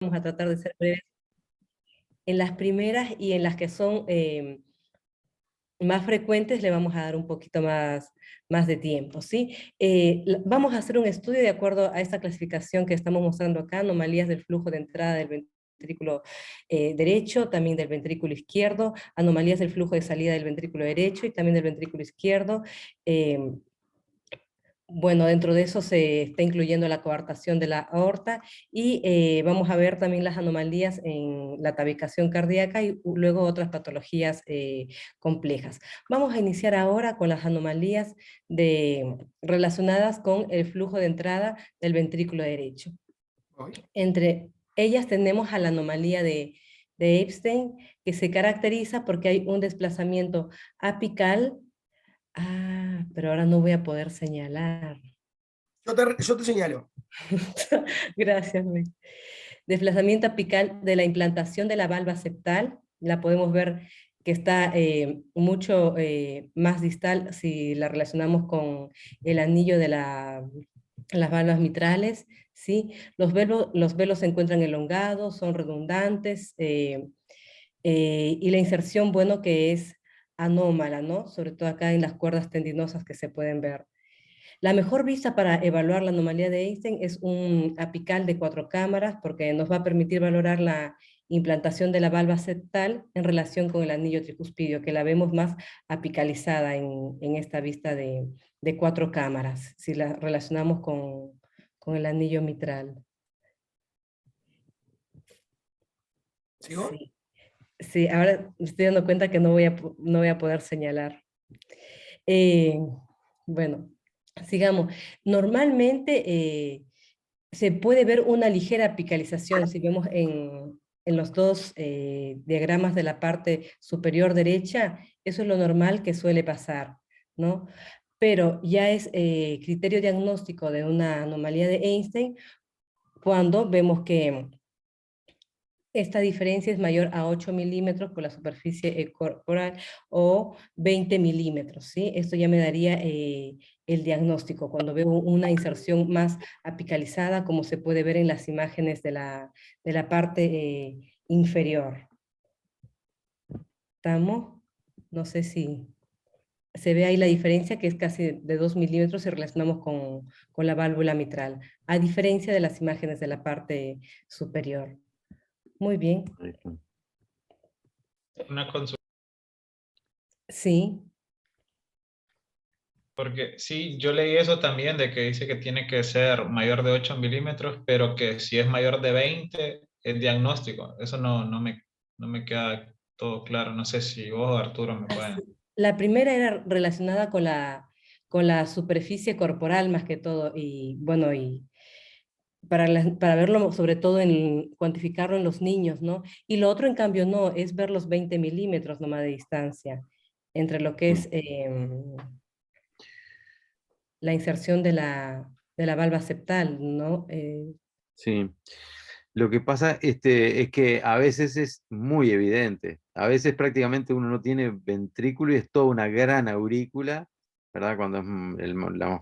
Vamos a tratar de ser breves. En las primeras y en las que son más frecuentes le vamos a dar un poquito más de tiempo, ¿sí? Vamos a hacer un estudio de acuerdo a esta clasificación que estamos mostrando acá, anomalías del flujo de entrada del ventrículo derecho, también del ventrículo izquierdo, anomalías del flujo de salida del ventrículo derecho y también del ventrículo izquierdo. Bueno, dentro de eso se está incluyendo la coartación de la aorta y vamos a ver también las anomalías en la tabicación cardíaca y luego otras patologías complejas. Vamos a iniciar ahora con las anomalías relacionadas con el flujo de entrada del ventrículo derecho. Entre ellas tenemos a la anomalía de Epstein, que se caracteriza porque hay un desplazamiento apical. Pero ahora no voy a poder señalar. Yo te señalo. Gracias, Luis. Desplazamiento apical de la implantación de la valva septal. La podemos ver que está mucho más distal si la relacionamos con el anillo de las valvas mitrales. ¿Sí? Los velos se encuentran elongados, son redundantes, y la inserción, bueno, que es anómala, ¿no? Sobre todo acá en las cuerdas tendinosas que se pueden ver. La mejor vista para evaluar la anomalía de Einstein es un apical de 4 cámaras porque nos va a permitir valorar la implantación de la valva septal en relación con el anillo tricuspidio, que la vemos más apicalizada en esta vista de 4 cámaras, si la relacionamos con el anillo mitral. ¿Sigo? Sí, sí, ahora me estoy dando cuenta que no voy a poder señalar. Eh, bueno, sigamos. Normalmente se puede ver una ligera apicalización, si vemos en los dos diagramas de la parte superior derecha, eso es lo normal que suele pasar, ¿no? Pero ya es criterio diagnóstico de una anomalía de Einstein cuando vemos que esta diferencia es mayor a 8 milímetros por la superficie corporal o 20 milímetros, ¿sí? Esto ya me daría el diagnóstico cuando veo una inserción más apicalizada, como se puede ver en las imágenes de la parte inferior. ¿Estamos? No sé si se ve ahí la diferencia, que es casi de 2 milímetros si relacionamos con la válvula mitral, a diferencia de las imágenes de la parte superior. Muy bien. Una consulta, Sí. porque sí, yo leí eso también, de que dice que tiene que ser mayor de 8 milímetros, pero que si es mayor de 20 es diagnóstico. Eso no me queda todo claro. No sé si vos o Arturo me pueden. La primera era relacionada con la superficie corporal más que todo, y bueno, y para verlo sobre todo cuantificarlo en los niños, ¿no? Y lo otro en cambio no, es ver los 20 milímetros nomás de distancia entre lo que es la inserción de la valva septal, ¿no? Sí. Lo que pasa es que a veces es muy evidente. A veces prácticamente uno no tiene ventrículo y es toda una gran aurícula, ¿verdad? Cuando es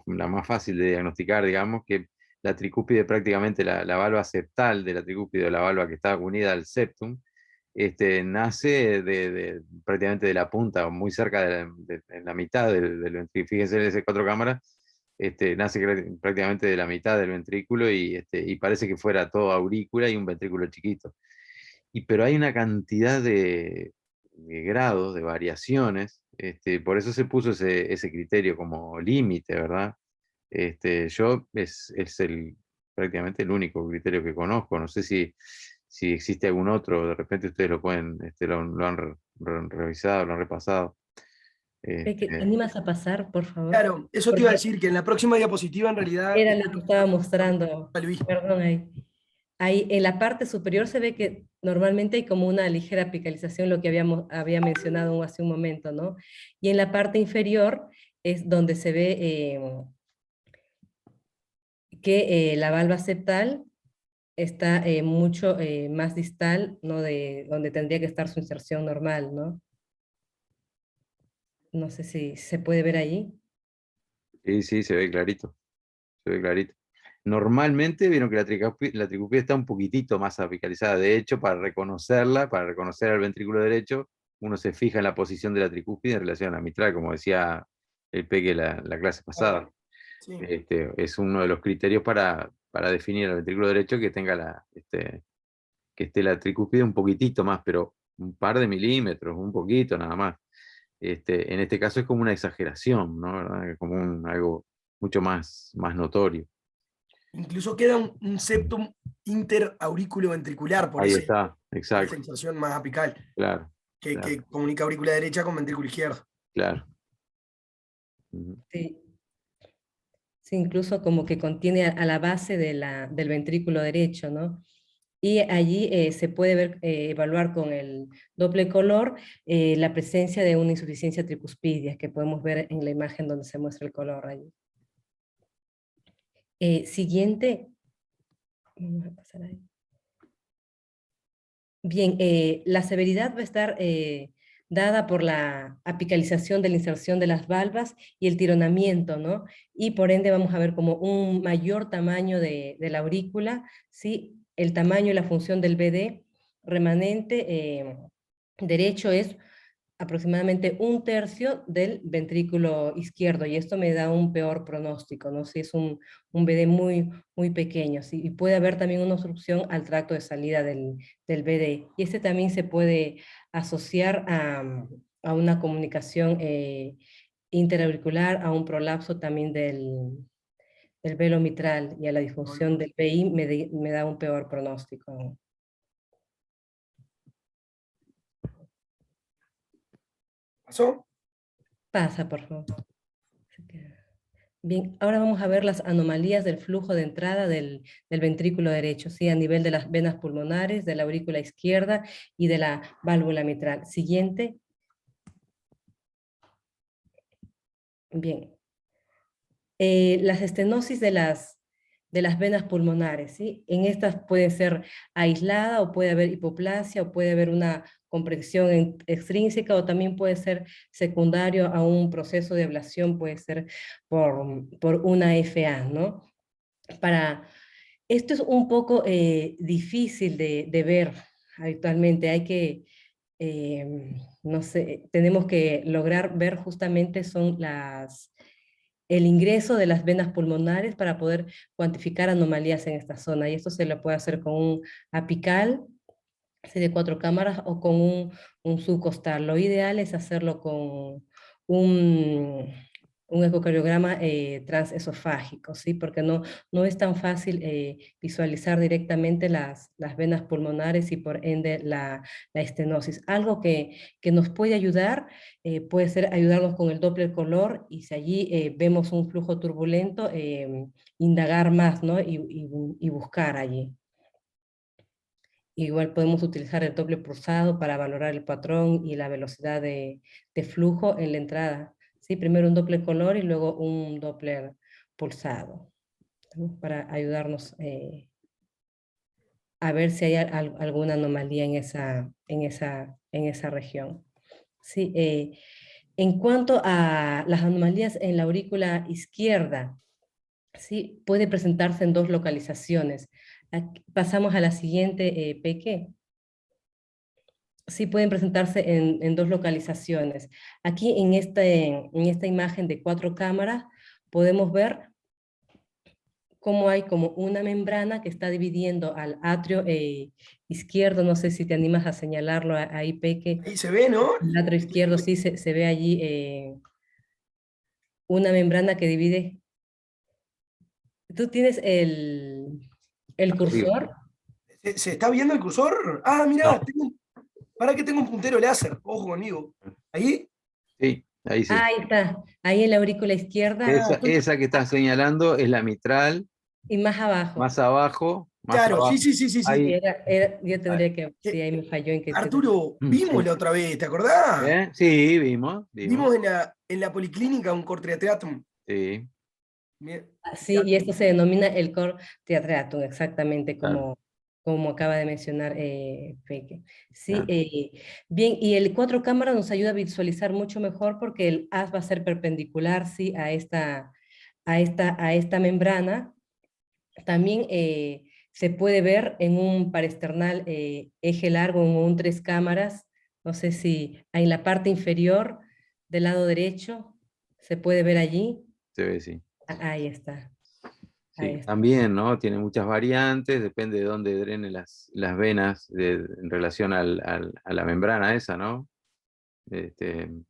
la más fácil de diagnosticar, digamos, que la tricúspide, prácticamente la valva septal de la tricúspide, o la valva que está unida al septum, nace prácticamente de la punta, o muy cerca en la mitad del ventrículo. Fíjense en esas 4 cámaras, nace prácticamente de la mitad del ventrículo y parece que fuera todo aurícula y un ventrículo chiquito. Pero hay una cantidad de grados, de variaciones, por eso se puso ese criterio como límite, ¿verdad? Yo prácticamente el único criterio que conozco. No sé si existe algún otro, de repente ustedes lo pueden, lo han revisado, lo han repasado. ¿Te animas a pasar, por favor? Claro, eso te iba a Porque decir, que en la próxima diapositiva en realidad era lo que estaba mostrando, a Luis. perdón, ahí en la parte superior se ve que normalmente hay como una ligera apicalización, lo que había mencionado hace un momento, ¿no? Y en la parte inferior es donde se ve que la valva septal está mucho más distal, ¿no? De donde tendría que estar su inserción normal, ¿no? No sé si se puede ver ahí. Sí, sí, se ve clarito, se ve clarito. Normalmente vieron que la tricúspide está un poquitito más apicalizada. De hecho, para reconocerla, para reconocer al ventrículo derecho, uno se fija en la posición de la tricúspide en relación a la mitral, como decía el Peque la clase pasada. Sí. Es uno de los criterios para definir el ventrículo derecho que tenga que esté la tricúspide un poquitito más, pero un par de milímetros, un poquito nada más. En este caso es como una exageración, ¿no? ¿Verdad? Es como algo mucho más notorio. Incluso queda un septum interauriculoventricular, por Ahí esa está, exacto, sensación más apical, claro, que claro, comunica aurícula derecha con ventrículo izquierdo. claro. Ujú. Sí. Sí, incluso como que contiene a la base del ventrículo derecho, ¿no? Y allí se puede ver, evaluar con el doble color la presencia de una insuficiencia tricuspidia, que podemos ver en la imagen donde se muestra el color allí. Siguiente. Vamos a pasar ahí. Bien, la severidad va a estar dada por la apicalización de la inserción de las valvas y el tironamiento, ¿no? Y por ende vamos a ver como un mayor tamaño de la aurícula, ¿sí? El tamaño y la función del BD remanente derecho es aproximadamente 1/3 del ventrículo izquierdo, y esto me da un peor pronóstico, ¿no? Si es un BD muy pequeño, ¿sí? Y puede haber también una obstrucción al tracto de salida del BD, y este también se puede asociar a una comunicación interauricular, a un prolapso también del velo mitral, y a la disfunción del PI me da un peor pronóstico. ¿Pasó? Pasa, por favor. Bien, ahora vamos a ver las anomalías del flujo de entrada del ventrículo derecho, ¿sí? A nivel de las venas pulmonares, de la aurícula izquierda y de la válvula mitral. Siguiente. Bien. Las estenosis de las venas pulmonares, ¿sí? En estas puede ser aislada, o puede haber hipoplasia, o puede haber una compresión extrínseca, o también puede ser secundario a un proceso de ablación, puede ser por una FA, ¿no? Esto es un poco difícil de ver habitualmente. Hay que, no sé, tenemos que lograr ver justamente el ingreso de las venas pulmonares para poder cuantificar anomalías en esta zona. Y esto se lo puede hacer con un apical, de 4 cámaras, o con un subcostal. Lo ideal es hacerlo con un ecocardiograma transesofágico, ¿sí? Porque no es tan fácil visualizar directamente las venas pulmonares y por ende la estenosis. Algo que nos puede ayudar puede ser ayudarnos con el Doppler color, y si allí vemos un flujo turbulento, indagar más, ¿no? Y buscar allí. Igual podemos utilizar el doble pulsado para valorar el patrón y la velocidad de flujo en la entrada. ¿Sí? Primero un doble color y luego un Doppler pulsado, ¿no? Para ayudarnos a ver si hay alguna anomalía en esa región. ¿Sí? En cuanto a las anomalías en la aurícula izquierda, ¿sí? Puede presentarse en 2 localizaciones. Aquí pasamos a la siguiente, Peque. Sí, pueden presentarse en 2 localizaciones. Aquí en esta imagen de 4 cámaras podemos ver cómo hay como una membrana que está dividiendo al atrio izquierdo. No sé si te animas a señalarlo ahí, Peque. Ahí se ve, ¿no? El atrio izquierdo sí se ve allí una membrana que divide. ¿Tú tienes el cursor? ¿Se está viendo el cursor? Ah, mirá, No, para que tengo un puntero láser. Ojo conmigo. ¿Ahí? sí, ahí sí. Ahí está, ahí en la aurícula izquierda Esa que estás señalando es la mitral, y más abajo. más Claro, sí, abajo. sí, sí, sí, sí. Ahí, Yo ahí. tendría que, sí, ahí me falló en que... Arturo, vimos Sí. la otra vez, ¿te acordás? Sí, vimos. Vimos en la policlínica un cortriatriatum. Sí, Sí, y esto se denomina el cor triatriatum, exactamente claro, como acaba de mencionar Peque. Sí, claro. bien, y el 4 cámaras nos ayuda a visualizar mucho mejor, porque el haz va a ser perpendicular, sí, a esta membrana, también se puede ver en un paresternal eje largo en un 3 cámaras, no sé si en la parte inferior del lado derecho, se puede ver allí. Se ve, sí. Ahí está. Ahí Sí, está. también, ¿no? Tiene muchas variantes, depende de dónde drenen las venas en relación a la membrana esa, ¿no? En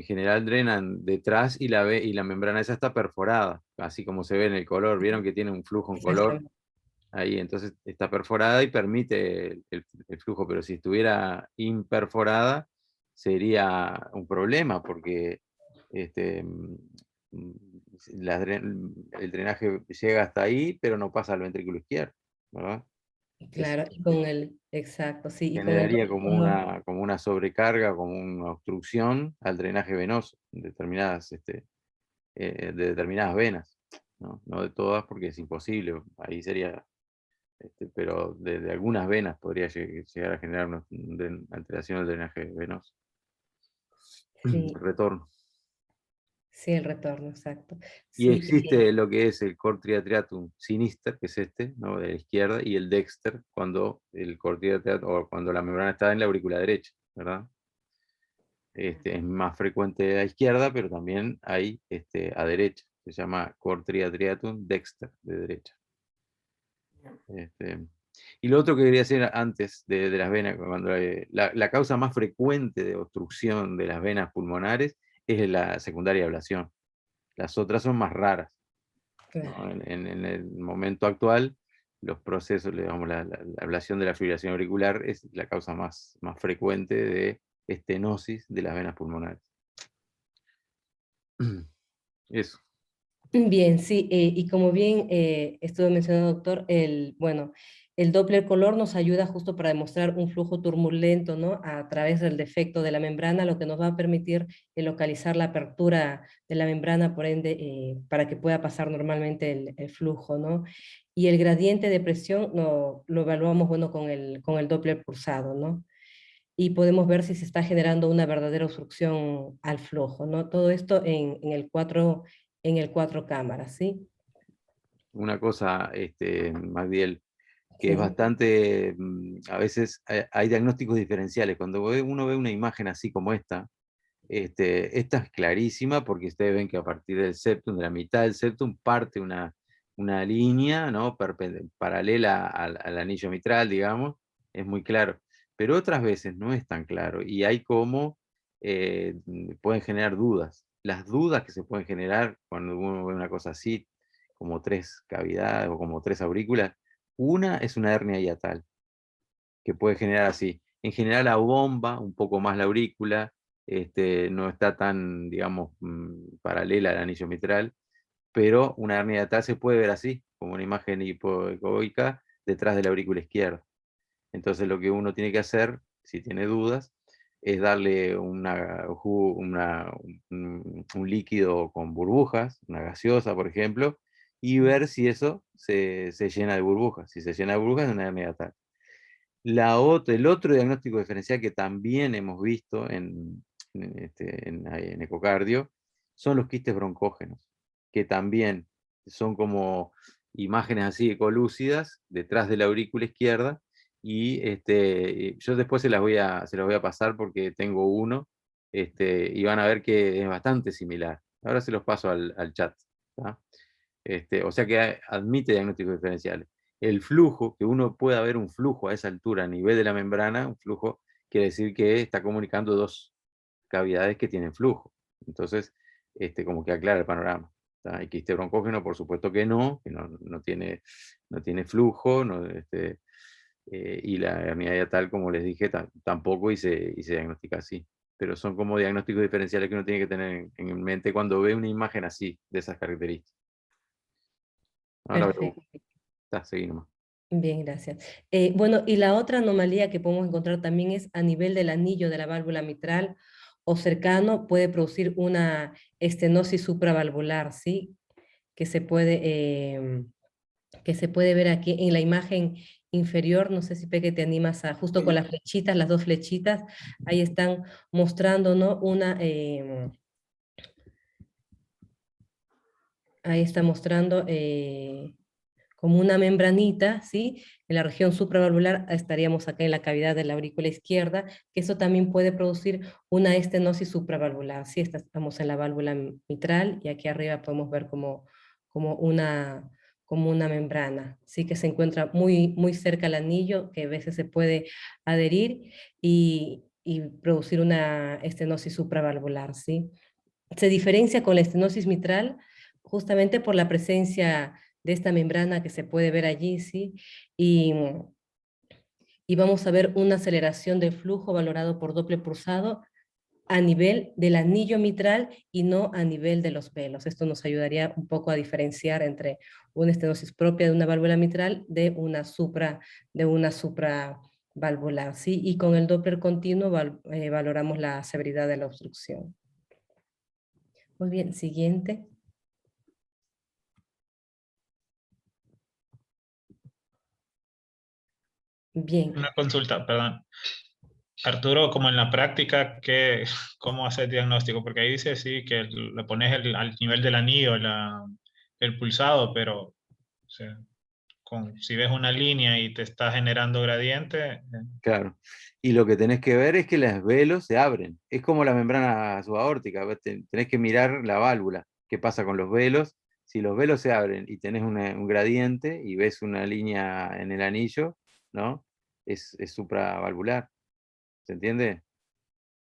general drenan detrás y la membrana esa está perforada, así como se ve en el color. ¿Vieron que tiene un flujo en color? Exactamente. Ahí, entonces está perforada y permite el flujo, pero si estuviera imperforada sería un problema porque este, mm, el drenaje llega hasta ahí, pero no pasa al ventrículo izquierdo, ¿verdad? Claro, y con el, exacto, sí, y con el Generaría doble color. como una sobrecarga, como una obstrucción al drenaje venoso de determinadas venas, ¿no? No de todas porque es imposible, ahí sería, pero de algunas venas podría llegar a generar una alteración del drenaje venoso. Sí, Retorno. sí, el retorno, exacto. Y Sí, existe lo que es el cor triatriatum sinister, que es este, ¿no? De la izquierda, y el dexter, cuando el cor triatriatum, o cuando la membrana está en la aurícula derecha, ¿verdad? Es más frecuente a izquierda, pero también hay a derecha. Se llama cor triatriatum dexter, de derecha. Este, y lo otro que quería decir antes de las venas, cuando la causa más frecuente de obstrucción de las venas pulmonares es la secundaria ablación. Las otras son más raras, ¿no? claro. En el momento actual, los procesos, digamos, la ablación de la fibrilación auricular es la causa más frecuente de estenosis de las venas pulmonares. Eso. Bien, sí, y como bien estuvo mencionando, doctor, bueno, el Doppler color nos ayuda justo para demostrar un flujo turbulento, ¿no? A través del defecto de la membrana, lo que nos va a permitir localizar la apertura de la membrana, por ende, para que pueda pasar normalmente el flujo, ¿no? Y el gradiente de presión lo evaluamos, bueno, con el Doppler pulsado, ¿no? Y podemos ver si se está generando una verdadera obstrucción al flujo, ¿no? Todo esto en el 4 cámaras, ¿sí? Una cosa, Magdiel, que es Sí, bastante, a veces hay diagnósticos diferenciales. Cuando uno ve una imagen así como esta es clarísima porque ustedes ven que a partir del septum, de la mitad del septum, parte una línea, ¿no? Paralela al anillo mitral, digamos, es muy claro. Pero otras veces no es tan claro y hay como pueden generar dudas. Las dudas que se pueden generar cuando uno ve una cosa así, como 3 cavidades o como 3 aurículas, una es una hernia hiatal, que puede generar así. En general abomba un poco más la aurícula, no está tan, digamos, paralela al anillo mitral, pero una hernia hiatal se puede ver así, como una imagen hipoecoica detrás de la aurícula izquierda. Entonces lo que uno tiene que hacer, si tiene dudas, es darle un líquido con burbujas, una gaseosa, por ejemplo, y ver si eso se llena de burbujas. Si se llena de burbujas es una hernia hiatal. El otro diagnóstico diferencial que también hemos visto en ecocardio son los quistes broncógenos, que también son como imágenes así ecolúcidas detrás de la aurícula izquierda, y yo después se las voy a pasar porque tengo uno, y van a ver que es bastante similar. Ahora se los paso al chat, ¿tá? O sea que admite diagnósticos diferenciales. El flujo, que uno pueda ver un flujo a esa altura a nivel de la membrana, un flujo quiere decir que está comunicando dos cavidades que tienen flujo. Entonces, como que aclara el panorama. ¿Está? Quiste broncógeno, por supuesto que no tiene flujo, y la hernia hiatal, como les dije, tampoco, y se diagnostica así. Pero son como diagnósticos diferenciales que uno tiene que tener en mente cuando ve una imagen así, de esas características. Ahora perfecto. seguí nomás. Bien, gracias. Bueno, y la otra anomalía que podemos encontrar también es a nivel del anillo de la válvula mitral o cercano, puede producir una estenosis supravalvular, ¿sí? Que se puede, que se puede ver aquí en la imagen inferior. No sé si Peque te animas a, justo con las flechitas, las dos flechitas, ahí están mostrando, ¿no? Ahí está mostrando como una membranita, ¿sí? En la región supravalvular estaríamos acá en la cavidad de la aurícula izquierda, que eso también puede producir una estenosis supravalvular, ¿sí? Estamos en la válvula mitral y aquí arriba podemos ver como una membrana, ¿sí? Que se encuentra muy cerca al anillo, que a veces se puede adherir y producir una estenosis supravalvular, ¿sí? Se diferencia con la estenosis mitral justamente por la presencia de esta membrana que se puede ver allí, ¿sí? Y vamos a ver una aceleración del flujo valorado por Doppler pulsado a nivel del anillo mitral y no a nivel de los velos. Esto nos ayudaría un poco a diferenciar entre una estenosis propia de una válvula mitral de una supravalvular, ¿sí? Y con el Doppler continuo valoramos la severidad de la obstrucción. Muy bien, siguiente. Bien. Una consulta, perdón. Arturo, como en la práctica, ¿cómo hacer diagnóstico? Porque ahí dice sí que le pones al nivel del anillo el pulsado, pero o sea, si ves una línea y te está generando gradiente, Claro. Y lo que tenés que ver es que los velos se abren. Es como la membrana subaórtica. Tenés que mirar la válvula. ¿Qué pasa con los velos? Si los velos se abren y tenés un gradiente y ves una línea en el anillo, ¿no? Es supravalvular. ¿Se entiende?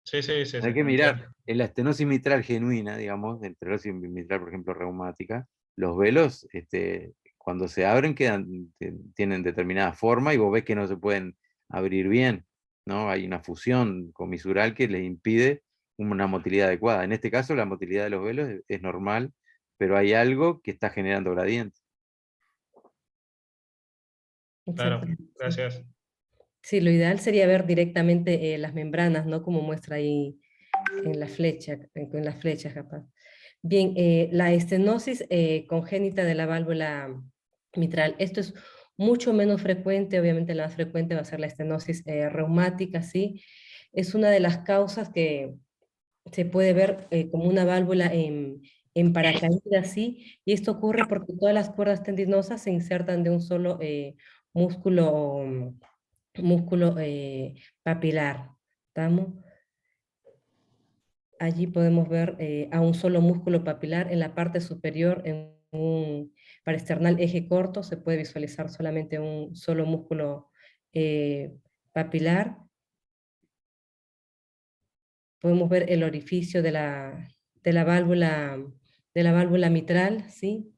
sí, Hay que entiendo. mirar. En la estenosis mitral genuina, digamos, esclerosis mitral, por ejemplo, reumática, los velos, cuando se abren, tienen determinada forma y vos ves que no se pueden abrir bien, ¿no? Hay una fusión comisural que les impide una motilidad adecuada. En este caso, la motilidad de los velos es normal, pero hay algo que está generando gradiente. Claro, Exactamente, sí. gracias. Sí, lo ideal sería ver directamente las membranas, ¿no? Como muestra ahí en la flecha, en las flechas capaz. Bien, la estenosis congénita de la válvula mitral. Esto es mucho menos frecuente, obviamente la más frecuente va a ser la estenosis reumática, ¿sí? Es una de las causas que se puede ver como una válvula en paracaídas, ¿sí? Y esto ocurre porque todas las cuerdas tendinosas se insertan de un solo músculo, papilar, ¿estamos? Allí podemos ver a un solo músculo papilar en la parte superior, para external eje corto, se puede visualizar solamente un solo músculo papilar. Podemos ver el orificio de la válvula mitral, ¿sí?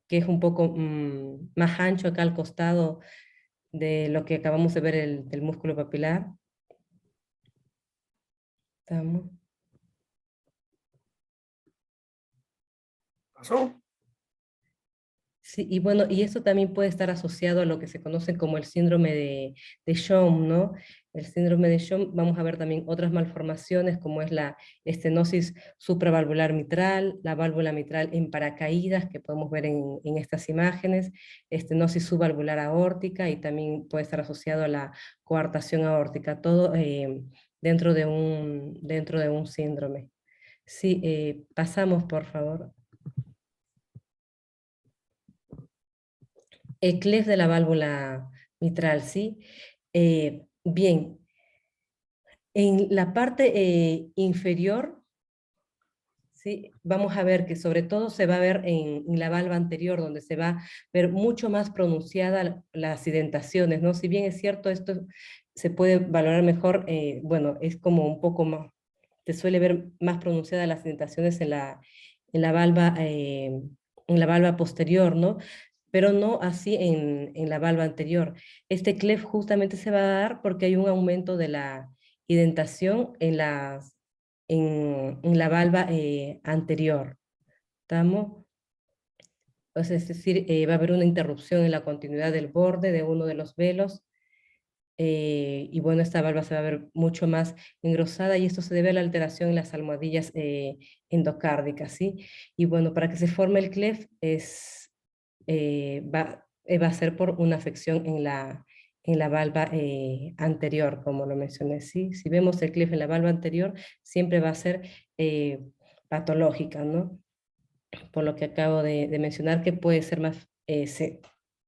Que es un poco más ancho acá al costado de lo que acabamos de ver del músculo papilar. ¿Estamos? ¿Pasó? Sí, y bueno, y esto también puede estar asociado a lo que se conoce como el síndrome de Shohm, ¿no? El síndrome de Shohm, vamos a ver también otras malformaciones como es la estenosis supravalvular mitral, la válvula mitral en paracaídas, que podemos ver en estas imágenes, estenosis subvalvular aórtica, y también puede estar asociado a la coartación aórtica, todo dentro de un síndrome. Sí, pasamos por favor. El clef de la válvula mitral, ¿sí? Bien, en la parte inferior, ¿sí? Vamos a ver que sobre todo se va a ver en la valva anterior, donde se va a ver mucho más pronunciada las indentaciones, ¿no? Si bien es cierto, esto se puede valorar mejor, bueno, es como un poco más, se suele ver más pronunciadas las indentaciones en la valva, en la valva posterior, ¿no? Pero no así en la valva anterior. Este clef justamente se va a dar porque hay un aumento de la indentación en la valva anterior. ¿Estamos? Es decir, va a haber una interrupción en la continuidad del borde de uno de los velos, y bueno, esta valva se va a ver mucho más engrosada, y esto se debe a la alteración en las almohadillas endocárdicas, ¿sí? Y bueno, para que se forme el clef va a ser por una afección en la valva anterior, como lo mencioné, ¿sí? Si vemos el clef en la valva anterior, siempre va a ser eh, patológica, ¿no? Por lo que acabo de mencionar, que puede ser más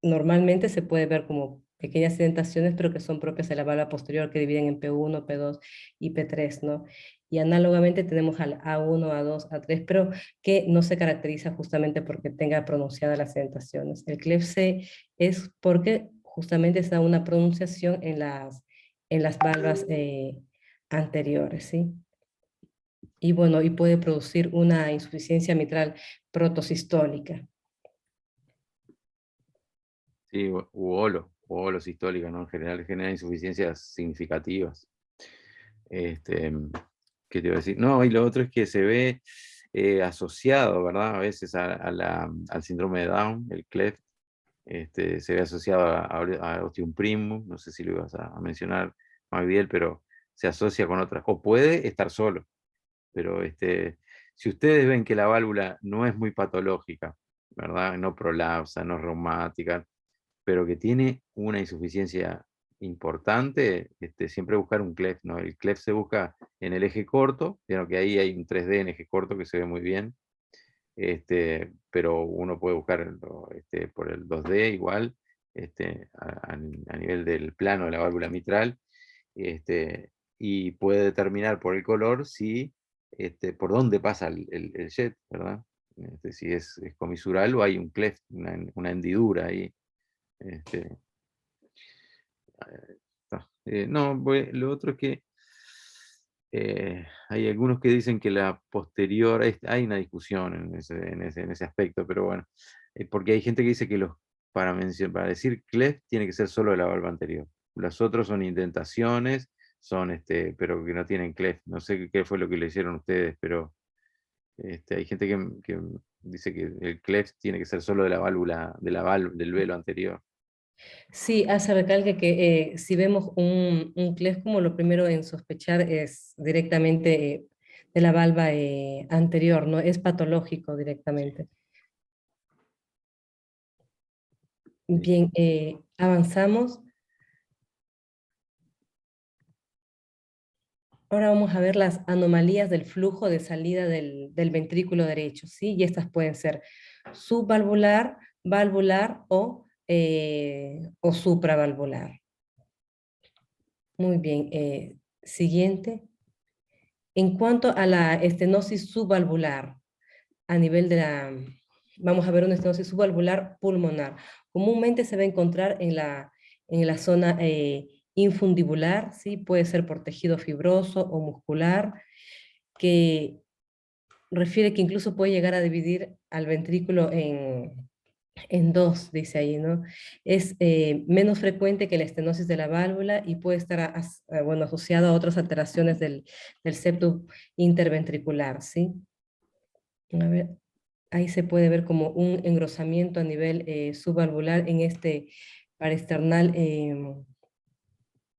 normalmente se puede ver como pequeñas indentaciones, pero que son propias de la valva posterior, que dividen en P1, P2 y P3, ¿no? Y análogamente tenemos al A1, A2, A3, pero que no se caracteriza justamente porque tenga pronunciadas las indentaciones. El CLEF-C es porque justamente se da una pronunciación en las valvas anteriores, ¿sí? Y bueno, y puede producir una insuficiencia mitral protosistólica. Sí, u holo sistólica, ¿no? En general genera insuficiencias significativas. ¿Qué te iba a decir? No, y lo otro es que se ve asociado, ¿verdad? A veces al síndrome de Down, el CLEF, se ve asociado a Ostium primum, no sé si lo ibas a mencionar, Magdiel, pero se asocia con otras, o puede estar solo, pero si ustedes ven que la válvula no es muy patológica, ¿verdad? No prolapsa, no es reumática, pero que tiene una insuficiencia importante, siempre buscar un CLEF, ¿no? El CLEF se busca en el eje corto, pero que ahí hay un 3D en eje corto que se ve muy bien, pero uno puede buscar por el 2D igual, a nivel del plano de la válvula mitral, y puede determinar por el color si, por dónde pasa el jet, ¿verdad? Si es comisural o hay un cleft, una hendidura ahí. No, lo otro es que hay algunos que dicen que la posterior, hay una discusión en ese aspecto, pero bueno, porque hay gente que dice que para decir cleft tiene que ser solo de la valva anterior. Los otros son indentaciones, pero que no tienen cleft. No sé qué fue lo que le hicieron ustedes, pero hay gente que dice que el cleft tiene que ser solo de la válvula, del velo anterior. Sí, hace recalque que si vemos un CLEF, como lo primero en sospechar es directamente de la valva anterior, ¿no? Es patológico directamente. Bien, avanzamos. Ahora vamos a ver las anomalías del flujo de salida del ventrículo derecho, ¿sí? Y estas pueden ser subvalvular, valvular o supravalvular. Muy bien, siguiente. En cuanto a la estenosis subvalvular, a nivel de vamos a ver una estenosis subvalvular pulmonar. Comúnmente se va a encontrar en la zona infundibular, ¿sí? Puede ser por tejido fibroso o muscular, que refiere que incluso puede llegar a dividir al ventrículo en dos, dice ahí, ¿no? Es menos frecuente que la estenosis de la válvula y puede estar bueno, asociado a otras alteraciones del septum interventricular, ¿sí? A ver, ahí se puede ver como un engrosamiento a nivel subvalvular en este paresternal.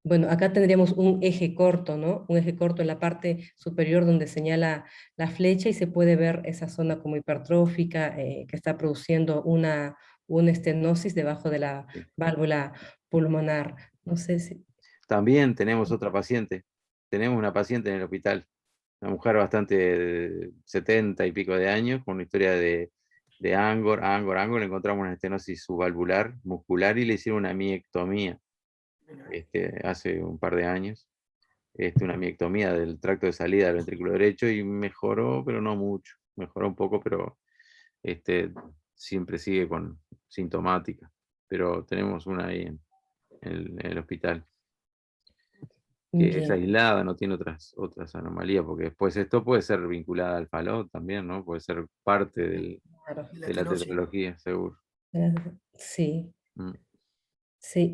Bueno, acá tendríamos un eje corto, ¿no? Un eje corto en la parte superior donde señala la flecha y se puede ver esa zona como hipertrófica que está produciendo una estenosis debajo de la Sí. válvula pulmonar. No sé si... También tenemos otra paciente, tenemos una paciente en el hospital, una mujer bastante de 70 y pico de años, con una historia de Angor, le encontramos una estenosis subvalvular muscular y le hicieron una miectomía hace un par de años, una miectomía del tracto de salida del ventrículo derecho y mejoró, pero no mucho, mejoró un poco, pero siempre sigue con sintomática, pero tenemos una ahí en el hospital, que es Bien, aislada, no tiene otras anomalías, porque después esto puede ser vinculada al falot también, ¿no? Puede ser parte claro. La de la estenosis. tetralogía, seguro. Sí. Mm. Sí,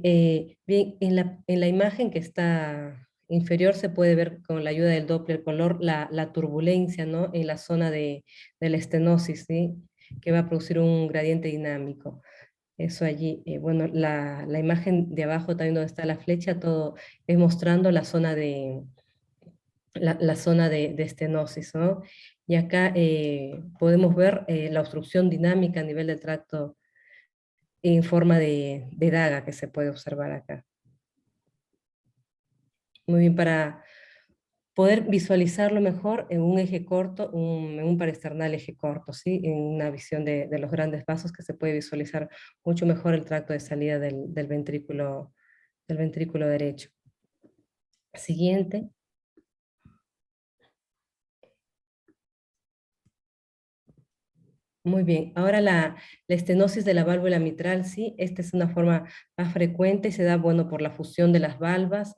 bien, en la imagen que está inferior se puede ver con la ayuda del Doppler color la turbulencia, ¿no? En la zona de la estenosis, ¿sí? Que va a producir un gradiente dinámico. Eso allí, bueno, la imagen de abajo también donde está la flecha, todo es mostrando la zona la zona de estenosis, ¿no? Y acá podemos ver la obstrucción dinámica a nivel del tracto en forma de daga que se puede observar acá. Muy bien, poder visualizarlo mejor en un eje corto, en un paresternal eje corto, ¿sí? En una visión de los grandes vasos que se puede visualizar mucho mejor el tracto de salida del ventrículo derecho. Siguiente. Muy bien, ahora la estenosis de la válvula mitral, sí, esta es una forma más frecuente y se da, bueno, por la fusión de las valvas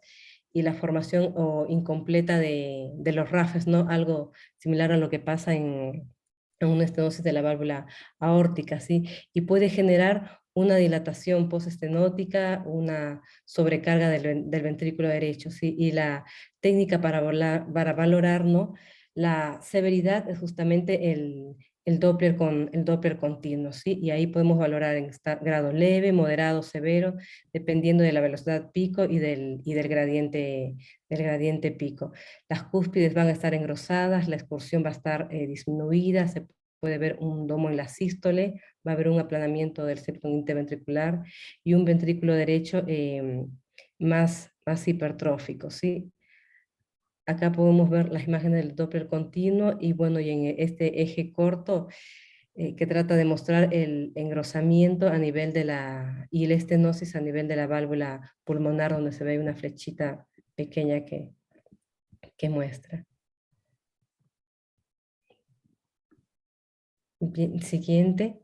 y la formación incompleta de los rafes, ¿no? Algo similar a lo que pasa en una estenosis de la válvula aórtica, ¿sí? Y puede generar una dilatación postestenótica, una sobrecarga del ventrículo derecho, ¿sí? Y la técnica para valorar, ¿no? La severidad es justamente el Doppler continuo, ¿sí? Y ahí podemos valorar en grado leve, moderado, severo, dependiendo de la velocidad pico y del gradiente pico. Las cúspides van a estar engrosadas, la excursión va a estar disminuida, se puede ver un domo en la sístole, va a haber un aplanamiento del septum interventricular y un ventrículo derecho más hipertrófico, ¿sí? Acá podemos ver las imágenes del Doppler continuo y bueno, y en este eje corto que trata de mostrar el engrosamiento a nivel y la estenosis a nivel de la válvula pulmonar, donde se ve una flechita pequeña que muestra. Bien, siguiente.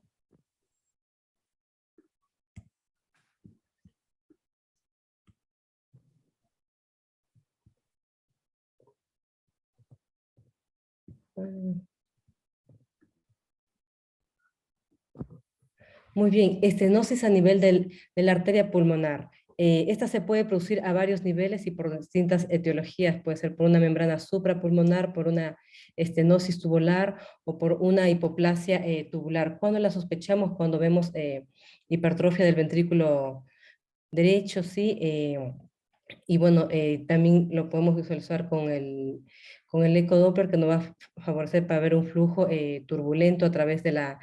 Muy bien, estenosis a nivel de la arteria pulmonar. Esta se puede producir a varios niveles y por distintas etiologías. Puede ser por una membrana suprapulmonar, por una estenosis tubular o por una hipoplasia tubular. ¿Cuándo la sospechamos? Cuando vemos hipertrofia del ventrículo derecho, ¿sí? Y bueno, también lo podemos visualizar con el ecodoppler que nos va a favorecer para ver un flujo turbulento a través de la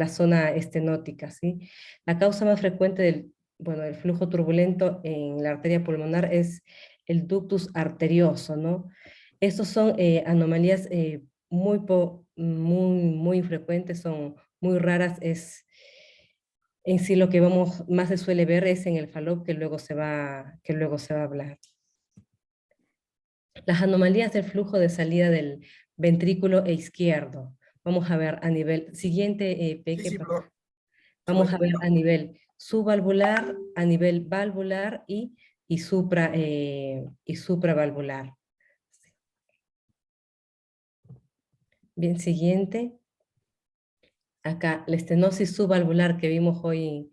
zona estenótica, ¿sí? La causa más frecuente del flujo turbulento en la arteria pulmonar es el ductus arterioso, ¿no? Estos son anomalías muy infrecuentes, son muy raras, en sí lo que más se suele ver es en el FALOP que luego se va a hablar. Las anomalías del flujo de salida del ventrículo izquierdo. Vamos a ver a nivel, siguiente, Sí, Peque, sí, perdón. vamos a ver a nivel subvalvular, a nivel valvular y supravalvular. Bien, siguiente. Acá, la estenosis subvalvular que vimos hoy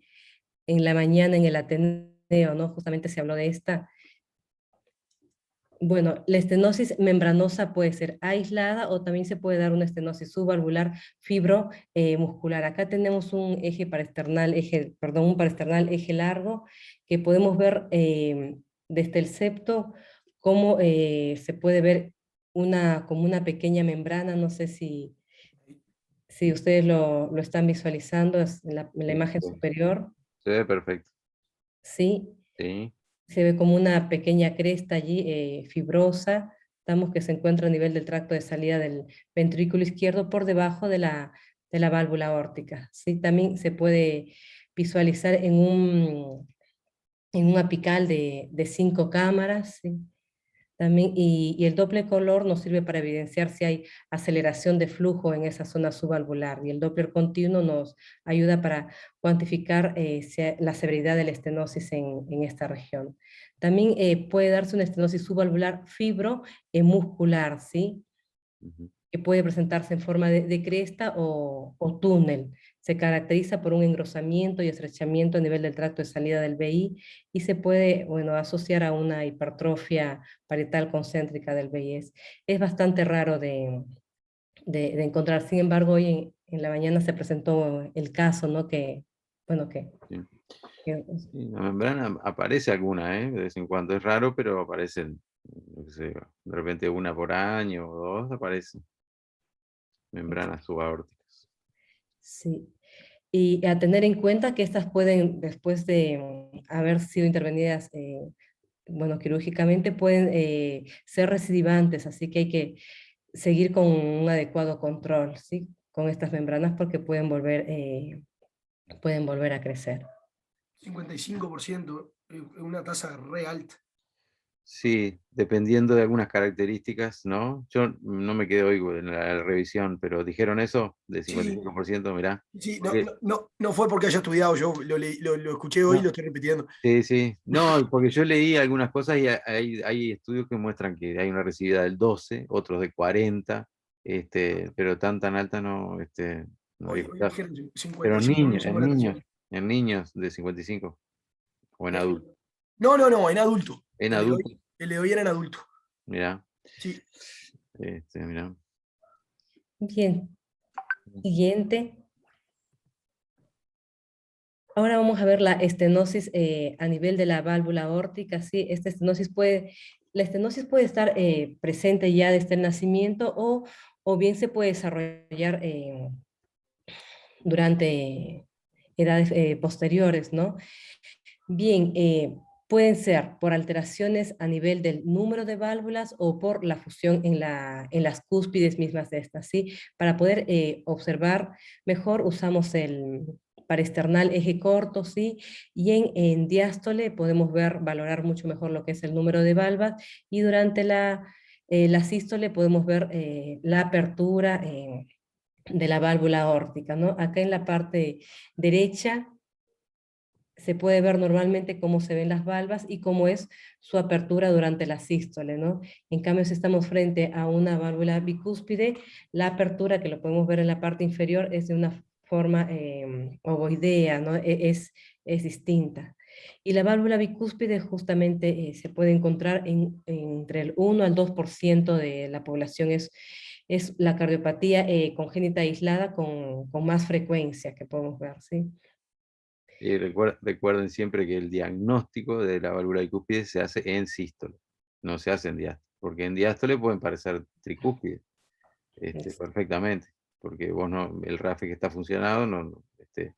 en la mañana en el Ateneo, ¿no? Justamente se habló de esta. Bueno, la estenosis membranosa puede ser aislada o también se puede dar una estenosis subvalvular fibromuscular. Acá tenemos un un parasternal eje largo que podemos ver desde el septo cómo se puede ver como una pequeña membrana, no sé si ustedes lo están visualizando, es en la Sí, imagen sí, superior, se ve perfecto. ¿sí? Sí. Se ve como una pequeña cresta allí fibrosa, estamos que se encuentra a nivel del tracto de salida del ventrículo izquierdo por debajo de la válvula aórtica. ¿Sí? También se puede visualizar en un apical de 5 cámaras, ¿sí? También, y el doble color nos sirve para evidenciar si hay aceleración de flujo en esa zona subvalvular, y el Doppler continuo nos ayuda para cuantificar la severidad de la estenosis en esta región. También puede darse una estenosis subvalvular fibromuscular, ¿sí? Ujú. Que puede presentarse en forma de cresta o túnel. Se caracteriza por un engrosamiento y estrechamiento a nivel del tracto de salida del VI y se puede, bueno, asociar a una hipertrofia parietal concéntrica del VI. Es bastante raro de encontrar. Sin embargo, hoy en la mañana se presentó el caso, ¿no? Bueno, Sí. que- Sí, la membrana aparece alguna, de vez en cuando. Es raro, pero aparecen, no sé, de repente una por año o dos aparecen membranas subaórticas. sí. Y a tener en cuenta que estas pueden, después de haber sido intervenidas bueno, quirúrgicamente pueden ser recidivantes, así que hay que seguir con un adecuado control, ¿sí? Con estas membranas porque pueden volver a crecer. 55%, es una tasa re alta. Sí, dependiendo de algunas características, ¿no? Yo no me quedé hoy en la revisión, pero dijeron eso, de Sí, 55%, mirá. sí, no, Porque- no fue porque haya estudiado, yo lo escuché hoy y no, lo estoy repitiendo. sí, sí. No, porque yo leí algunas cosas y hay estudios que muestran que hay una recidiva del 12, otros de 40, pero tan alta no, no había Hoy escuchado. dijeron Pero 55 máximo de la atención. en niños de 55 o en adultos. No, en adulto. En adultos, El de hoy era en adulto. mirá. Sí. Mirá. Bien, siguiente. Ahora vamos a ver la estenosis a nivel de la válvula aórtica. Sí, la estenosis puede estar presente ya desde el nacimiento o bien se puede desarrollar durante edades posteriores, ¿no? Bien, pueden ser por alteraciones a nivel del número de válvulas o por la fusión en las cúspides mismas de estas, ¿sí? Para poder observar mejor usamos el paresternal eje corto, ¿sí? Y en diástole podemos valorar mucho mejor lo que es el número de valvas y durante la sístole podemos ver la apertura de la válvula aórtica, ¿no? Acá en la parte derecha se puede ver normalmente cómo se ven las valvas y cómo es su apertura durante la sístole, ¿no? En cambio, si estamos frente a una válvula bicúspide, la apertura que lo podemos ver en la parte inferior es de una forma ovoidea, ¿no? Es distinta. Y la válvula bicúspide justamente se puede encontrar entre el 1 al 2% de la población, es la cardiopatía congénita aislada con más frecuencia que podemos ver, ¿sí? Y recuerden siempre que el diagnóstico de la válvula bicúspide se hace en sístole, no se hace en diástole, porque en diástole pueden parecer tricúspides perfectamente, porque vos no, el RAFE que está funcionado no te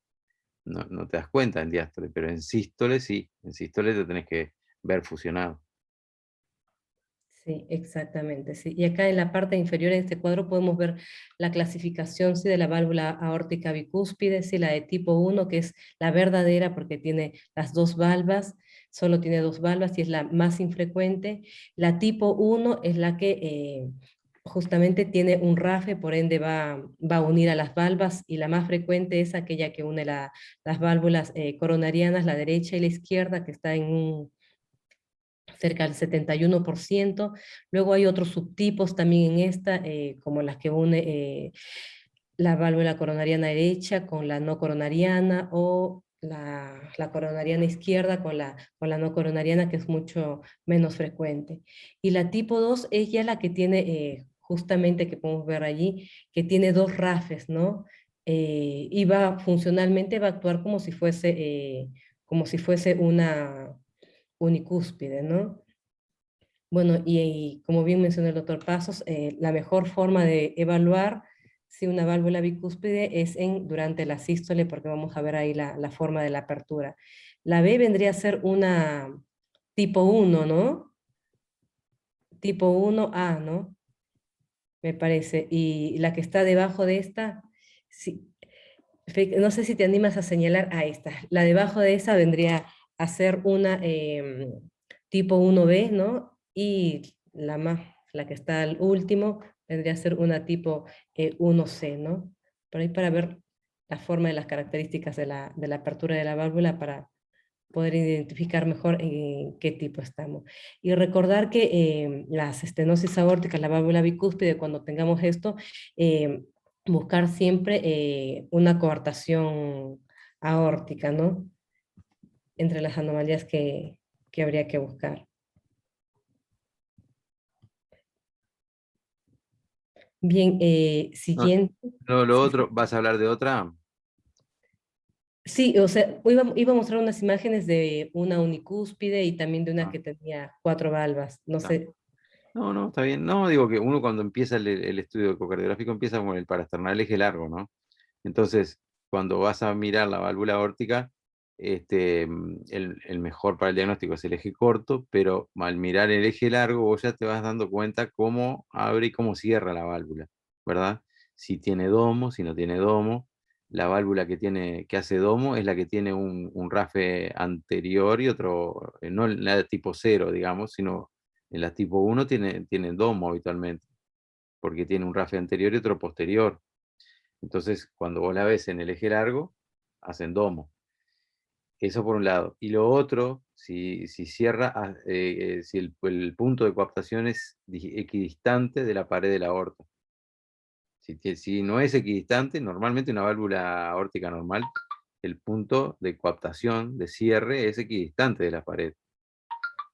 das cuenta en diástole, pero en sístole sí, en sístole te tenés que ver fusionado. Sí, exactamente, sí. Y acá en la parte inferior de este cuadro podemos ver la clasificación, sí, de la válvula aórtica bicúspide, sí, la de tipo 1, que es la verdadera porque tiene las dos valvas, solo tiene dos valvas y es la más infrecuente. La tipo 1 es la que justamente tiene un RAFE, por ende va a unir a las valvas, y la más frecuente es aquella que une las válvulas coronarianas, la derecha y la izquierda, que está en cerca del 71%. Luego hay otros subtipos también en esta, como las que une la válvula coronariana derecha con la no coronariana, o la coronariana izquierda con la no coronariana, que es mucho menos frecuente. Y la tipo 2 es ya la que tiene, justamente que podemos ver allí, que tiene dos RAFes, ¿no? Y funcionalmente va a actuar como si fuese una unicúspide, ¿no? Bueno, y como bien mencionó el doctor Pasos, la mejor forma de evaluar si una válvula bicúspide es durante la sístole, porque vamos a ver ahí la forma de la apertura. La B vendría a ser una tipo 1, ¿no? Tipo 1A, ¿no? Me parece. Y la que está debajo de esta, sí, no sé si te animas a señalar a esta. La debajo de esa vendría a ser una tipo 1B, ¿no? Y la que está al último vendría a ser una tipo 1C, ¿no? Por ahí para ver la forma y las características de la apertura de la válvula para poder identificar mejor en qué tipo estamos. Y recordar que las estenosis aórticas, la válvula bicúspide, cuando tengamos esto, buscar siempre una coartación aórtica, ¿no? Entre las anomalías que habría que buscar. Bien, No, siguiente. no, lo otro, ¿vas a hablar de otra? Sí, o sea, iba a mostrar unas imágenes de una unicúspide y también de una Ah, que tenía 4 valvas. No no. sé. No, está bien. No, digo que uno cuando empieza el estudio ecocardiográfico empieza con el parasternal eje largo, ¿no? Entonces, cuando vas a mirar la válvula aórtica, el mejor para el diagnóstico es el eje corto, pero al mirar el eje largo vos ya te vas dando cuenta cómo abre y cómo cierra la válvula, ¿verdad? Si tiene domo, si no tiene domo. La válvula que hace domo es la que tiene un rafe anterior y otro, no la de tipo 0, digamos, sino en la tipo 1 tiene domo habitualmente, porque tiene un rafe anterior y otro posterior. Entonces, cuando vos la ves en el eje largo, hacen domo. Eso por un lado. Y lo otro, si cierra, si el punto de coaptación es equidistante de la pared de la aorta. Si no es equidistante, normalmente una válvula aórtica normal, el punto de coaptación, de cierre, es equidistante de la pared.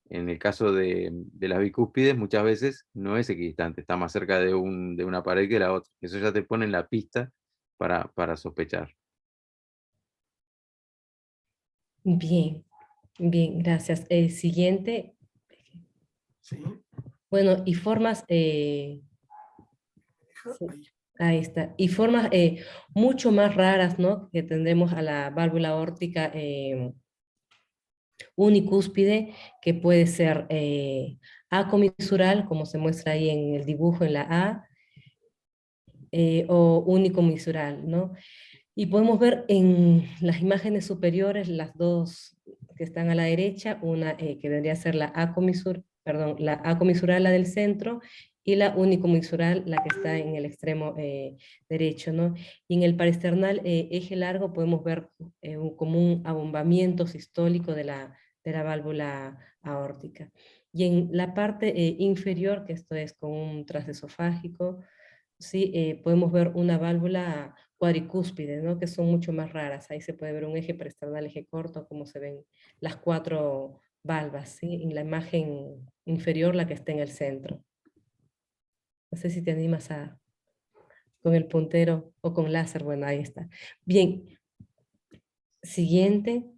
En el caso de las bicúspides, muchas veces no es equidistante, está más cerca de una pared que la otra. Eso ya te pone en la pista para sospechar. Bien, bien, gracias. Siguiente. Sí. Bueno, y formas, Deja sí, ahí. ahí está, y formas mucho más raras, ¿no? Que tendremos a la válvula aórtica unicúspide, que puede ser acomisural, como se muestra ahí en el dibujo en la A, o unicomisural, ¿no? Y podemos ver en las imágenes superiores las dos que están a la derecha, una que vendría a ser la acomisural, la del centro, y la unicomisural, la que está en el extremo derecho, ¿no? Y en el paresternal eje largo podemos ver como un abombamiento sistólico de la válvula aórtica. Y en la parte inferior, que esto es con un transesofágico, sí, podemos ver una válvula cuadricúspide, ¿no? Que son mucho más raras. Ahí se puede ver un eje peristernal, eje corto, como se ven las cuatro valvas, ¿sí? En la imagen inferior, la que está en el centro. No sé si te animas con el puntero o con láser. Bueno, ahí está. Bien, siguiente.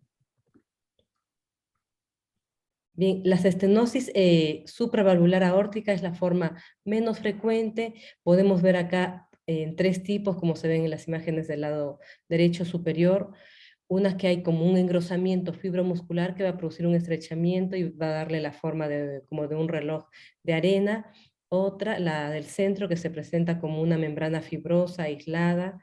Bien, las estenosis supravalvular aórtica es la forma menos frecuente. Podemos ver acá en tres tipos, como se ven en las imágenes del lado derecho superior. Unas que hay como un engrosamiento fibromuscular que va a producir un estrechamiento y va a darle la forma como de un reloj de arena. Otra, la del centro, que se presenta como una membrana fibrosa, aislada,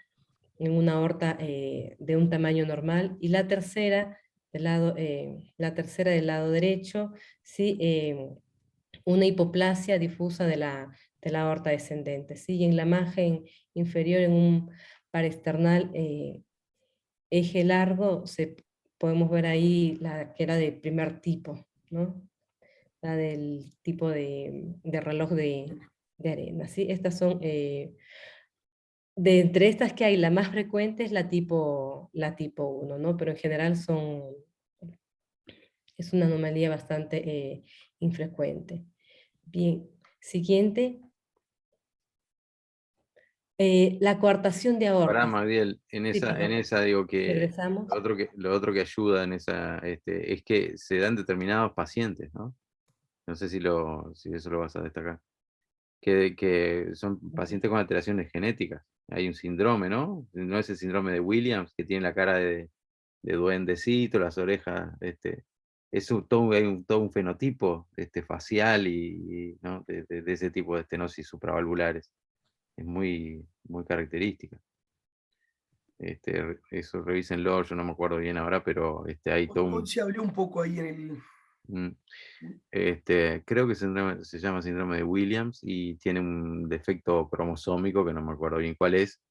en una aorta de un tamaño normal. Y la tercera del lado derecho, ¿sí? Una hipoplasia difusa de la aorta descendente, ¿sí? Y en la imagen inferior, en un paresternal eje largo, podemos ver ahí la que era de primer tipo, ¿no? La del tipo de reloj de arena, ¿sí? Estas son, de entre estas que hay, la más frecuente es la tipo 1, ¿no? Pero en general es una anomalía bastante infrecuente. Bien, siguiente. La coartación de Pará, aortas. Magdiel, Sí, en perdón. esa digo que Regresamos. lo otro que ayuda en esa, es que se dan determinados pacientes, ¿no? No sé si eso lo vas a destacar. Que son pacientes con alteraciones genéticas. Hay un síndrome, ¿no? No es el síndrome de Williams, que tiene la cara de duendecito, las orejas, hay todo un fenotipo facial ¿no? de ese tipo de estenosis supravalvulares. Es muy, muy característica. Eso revísenlo, yo no me acuerdo bien ahora, pero hay todo Hoy un... se habló un poco ahí en el. mm, creo que se llama síndrome de Williams y tiene un defecto cromosómico que no me acuerdo bien cuál es,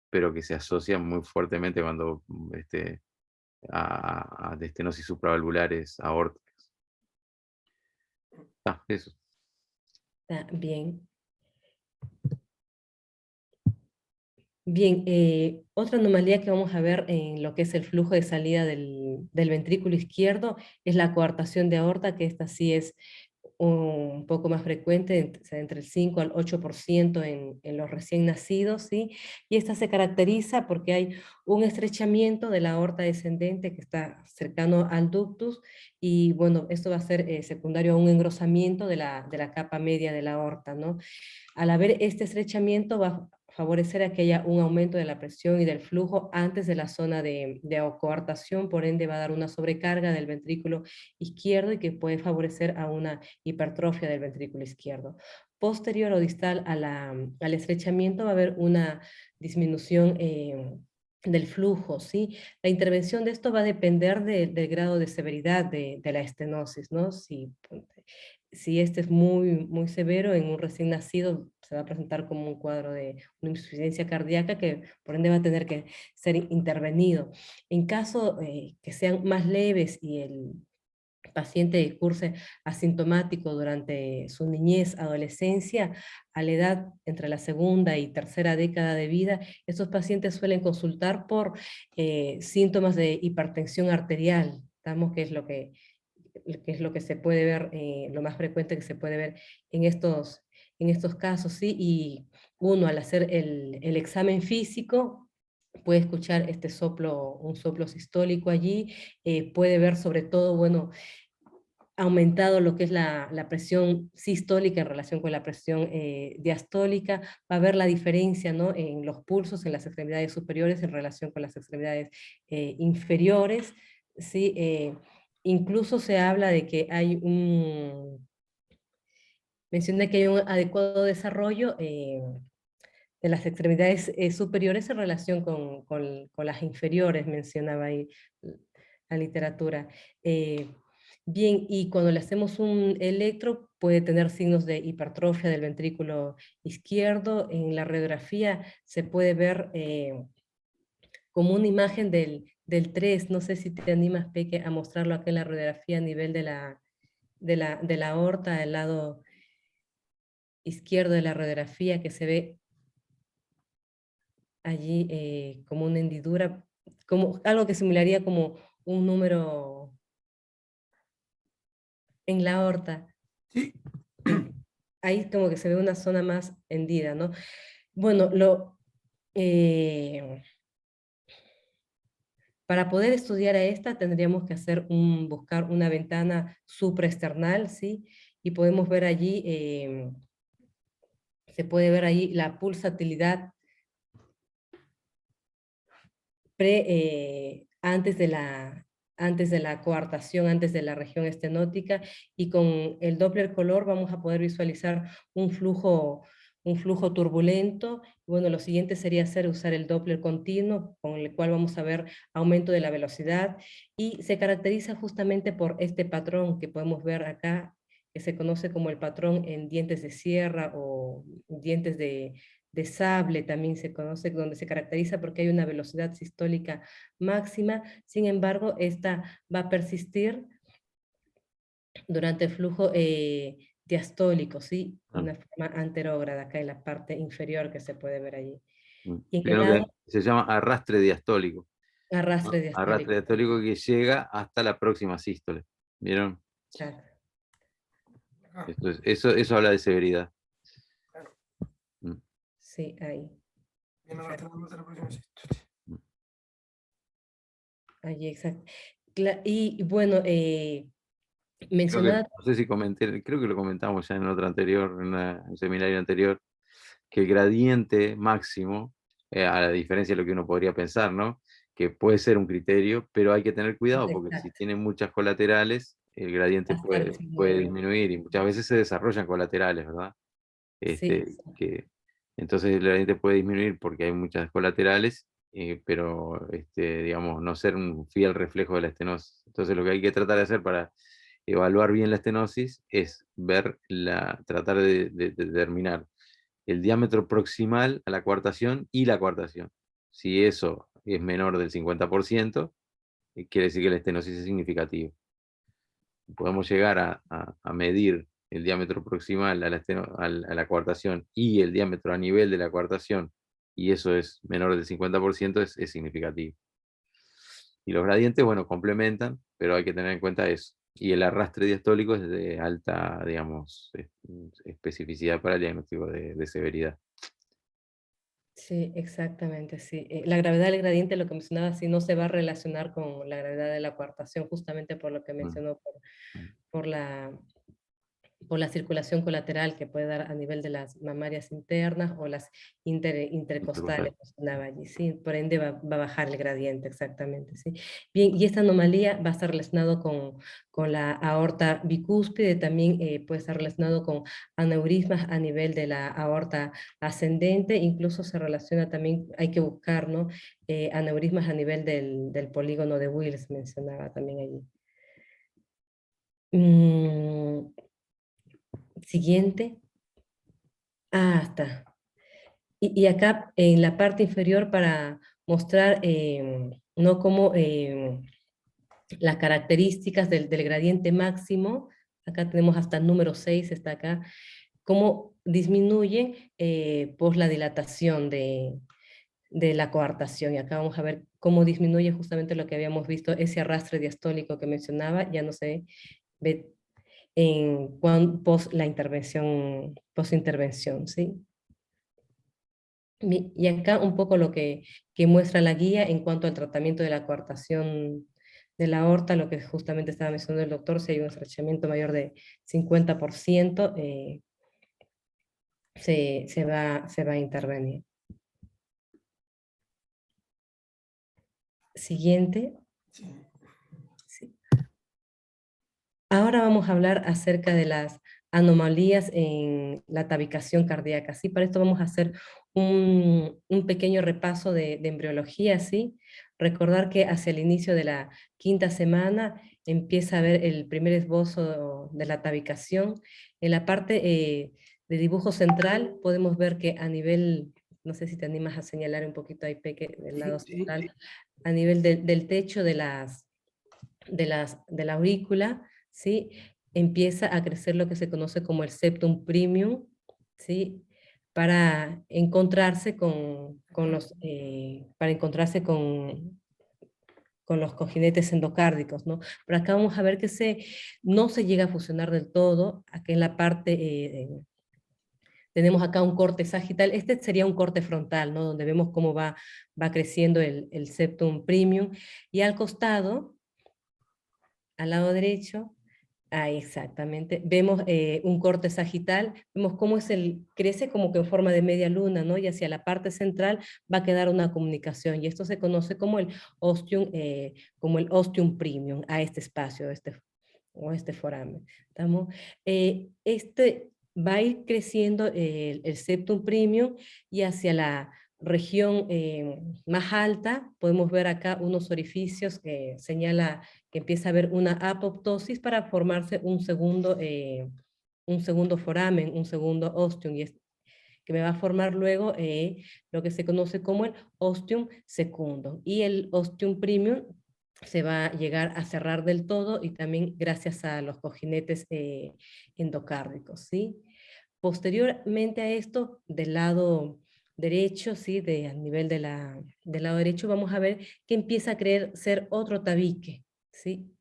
pero que se asocia muy fuertemente cuando a de estenosis supravalvulares aórticas. Eso. Ah, bien. Bien, otra anomalía que vamos a ver en lo que es el flujo de salida del ventrículo izquierdo es la coartación de aorta, que esta sí es un poco más frecuente, o sea, entre el 5 al 8% en los recién nacidos, ¿sí? Y esta se caracteriza porque hay un estrechamiento de la aorta descendente que está cercano al ductus, y bueno, esto va a ser secundario a un engrosamiento de la capa media de la aorta, ¿no? Al haber este estrechamiento va a favorecer a que haya un aumento de la presión y del flujo antes de la zona de coartación, por ende va a dar una sobrecarga del ventrículo izquierdo y que puede favorecer a una hipertrofia del ventrículo izquierdo. Posterior o distal al estrechamiento va a haber una disminución del flujo, ¿sí? La intervención de esto va a depender del grado de severidad de la estenosis, ¿no? Si este es muy severo, en un recién nacido se va a presentar como un cuadro de una insuficiencia cardíaca que por ende va a tener que ser intervenido. En caso que sean más leves y el paciente curse asintomático durante su niñez, adolescencia, a la edad entre la segunda y tercera década de vida, estos pacientes suelen consultar por síntomas de hipertensión arterial, ¿estamos? Que es lo que se puede ver, lo más frecuente que se puede ver en estos casos, ¿sí? Y uno al hacer el examen físico puede escuchar un soplo sistólico allí, puede ver sobre todo, bueno, aumentado lo que es la presión sistólica en relación con la presión diastólica, va a ver la diferencia, ¿no?, en los pulsos en las extremidades superiores en relación con las extremidades inferiores, ¿sí? Incluso se habla de que menciona que hay un adecuado desarrollo de las extremidades superiores en relación con las inferiores, mencionaba ahí la literatura. Bien, y cuando le hacemos un electro puede tener signos de hipertrofia del ventrículo izquierdo. En la radiografía se puede ver como una imagen del 3, no sé si te animas, Peque, a mostrarlo acá en la radiografía a nivel de la aorta, del lado izquierdo de la radiografía, que se ve allí como una hendidura, como algo que simularía como un número en la aorta. Sí. Ahí como que se ve una zona más hendida, ¿no? Bueno, para poder estudiar a esta tendríamos que buscar una ventana supraesternal, ¿sí? Y podemos ver allí, se puede ver ahí la pulsatilidad antes de la coartación, antes de la región estenótica, y con el Doppler color vamos a poder visualizar un flujo turbulento. Bueno, lo siguiente sería usar el Doppler continuo, con el cual vamos a ver aumento de la velocidad, y se caracteriza justamente por este patrón que podemos ver acá, que se conoce como el patrón en dientes de sierra o dientes de sable, también se conoce, donde se caracteriza porque hay una velocidad sistólica máxima. Sin embargo, esta va a persistir durante el flujo diastólico, ¿sí? Una forma anterógrada, acá en la parte inferior que se puede ver allí. Y en el Creo que lado, se llama arrastre diastólico. arrastre ¿No? Arrastre diastólico. diastólico que llega hasta la próxima sístole. ¿Vieron? Claro. Eso habla de severidad. Claro. Mm. Sí, ahí. Bien Exacto. arrastrando hasta la próxima sístole. Allí, exacto. Y bueno, Creo que, mencionaba... no sé si comenté, creo que lo comentamos ya en otra anterior, en un seminario anterior, que el gradiente máximo, a la diferencia de lo que uno podría pensar, ¿no? Que puede ser un criterio, pero hay que tener cuidado porque si Exacto. tiene muchas colaterales, el gradiente Va a estar puede disminuido. disminuir y muchas veces se desarrollan colaterales, ¿verdad? Sí, Entonces el gradiente puede disminuir porque hay muchas colaterales, pero digamos, no ser un fiel reflejo de la estenosis. Entonces lo que hay que tratar de hacer para evaluar bien la estenosis es tratar de determinar el diámetro proximal a la coartación y la coartación. Si eso es menor del 50%, quiere decir que la estenosis es significativa. Podemos llegar a medir el diámetro proximal a la coartación y el diámetro a nivel de la coartación, y eso es menor del 50%, es significativo. Y los gradientes, bueno, complementan, pero hay que tener en cuenta eso. Y el arrastre diastólico es de alta, digamos, especificidad para el diagnóstico de severidad. sí, exactamente, sí. La gravedad del gradiente, lo que mencionaba, sí, no se va a relacionar con la gravedad de la coartación, justamente por lo que mencionó, por la por la circulación colateral que puede dar a nivel de las mamarias internas o las intercostales, mencionaba allí, ¿sí? Por ende va a bajar el gradiente, exactamente, ¿sí? Bien, y esta anomalía va a estar relacionado con la aorta bicúspide, también puede estar relacionado con aneurismas a nivel de la aorta ascendente, incluso se relaciona también, hay que buscar, ¿no? Aneurismas a nivel del polígono de Wills, mencionaba también allí. Siguiente. Ah, está. Y acá en la parte inferior para mostrar no como las características del gradiente máximo, acá tenemos hasta el número 6, está acá, cómo disminuye por la dilatación de la coartación. Y acá vamos a ver cómo disminuye justamente lo que habíamos visto, ese arrastre diastólico que mencionaba, ya no se ve post la intervención, post-intervención, ¿sí? Y acá un poco lo que muestra la guía en cuanto al tratamiento de la coartación de la aorta, lo que justamente estaba mencionando el doctor, si hay un estrechamiento mayor de 50%, se va a intervenir. Siguiente. Sí. Sí. Ahora vamos a hablar acerca de las anomalías en la tabicación cardíaca. ¿Sí? Para esto vamos a hacer un pequeño repaso de embriología. ¿Sí? Recordar que hacia el inicio de la 5ª semana empieza a ver el primer esbozo de la tabicación. En la parte de dibujo central podemos ver que a nivel, no sé si te animas a señalar un poquito ahí, Peque, del lado Sí, central, a nivel del techo de la aurícula, ¿sí? Empieza a crecer lo que se conoce como el septum premium, ¿sí? Para encontrarse con los cojinetes endocárdicos, ¿no? Pero acá vamos a ver que no se llega a fusionar del todo, aquí en la parte tenemos acá un corte sagital, este sería un corte frontal, ¿no? Donde vemos cómo va creciendo el septum premium, y al costado, al lado derecho, ahí exactamente, vemos un corte sagital, vemos cómo crece como que en forma de media luna, ¿no? Y hacia la parte central va a quedar una comunicación, y esto se conoce como el ostium premium, a este espacio, o este foramen. ¿Estamos? Este va a ir creciendo el septum premium, y hacia la región más alta podemos ver acá unos orificios que señala que empieza a haber una apoptosis para formarse un segundo foramen, un segundo ostium, que me va a formar luego lo que se conoce como el ostium secundum, y el ostium premium se va a llegar a cerrar del todo, y también gracias a los cojinetes endocárdicos, ¿sí? Posteriormente a esto, del lado derecho, ¿sí? A nivel del lado derecho, vamos a ver que empieza a ser otro tabique, ¿sí?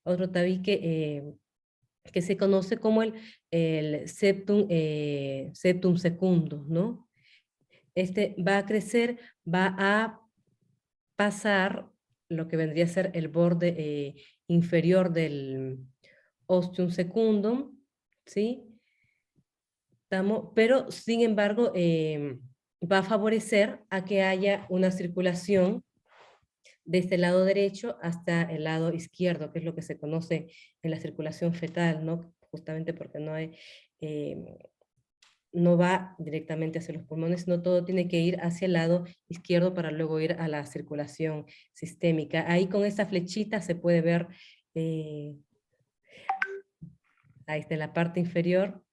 Otro tabique que se conoce como el septum secundum, ¿no? Este va a crecer, va a pasar lo que vendría a ser el borde inferior del ostium secundum, ¿sí? Pero, sin embargo, va a favorecer a que haya una circulación desde el lado derecho hasta el lado izquierdo, que es lo que se conoce en la circulación fetal, ¿no? Justamente porque no va directamente hacia los pulmones, sino todo tiene que ir hacia el lado izquierdo para luego ir a la circulación sistémica. Ahí con esta flechita se puede ver, ahí está en la parte inferior,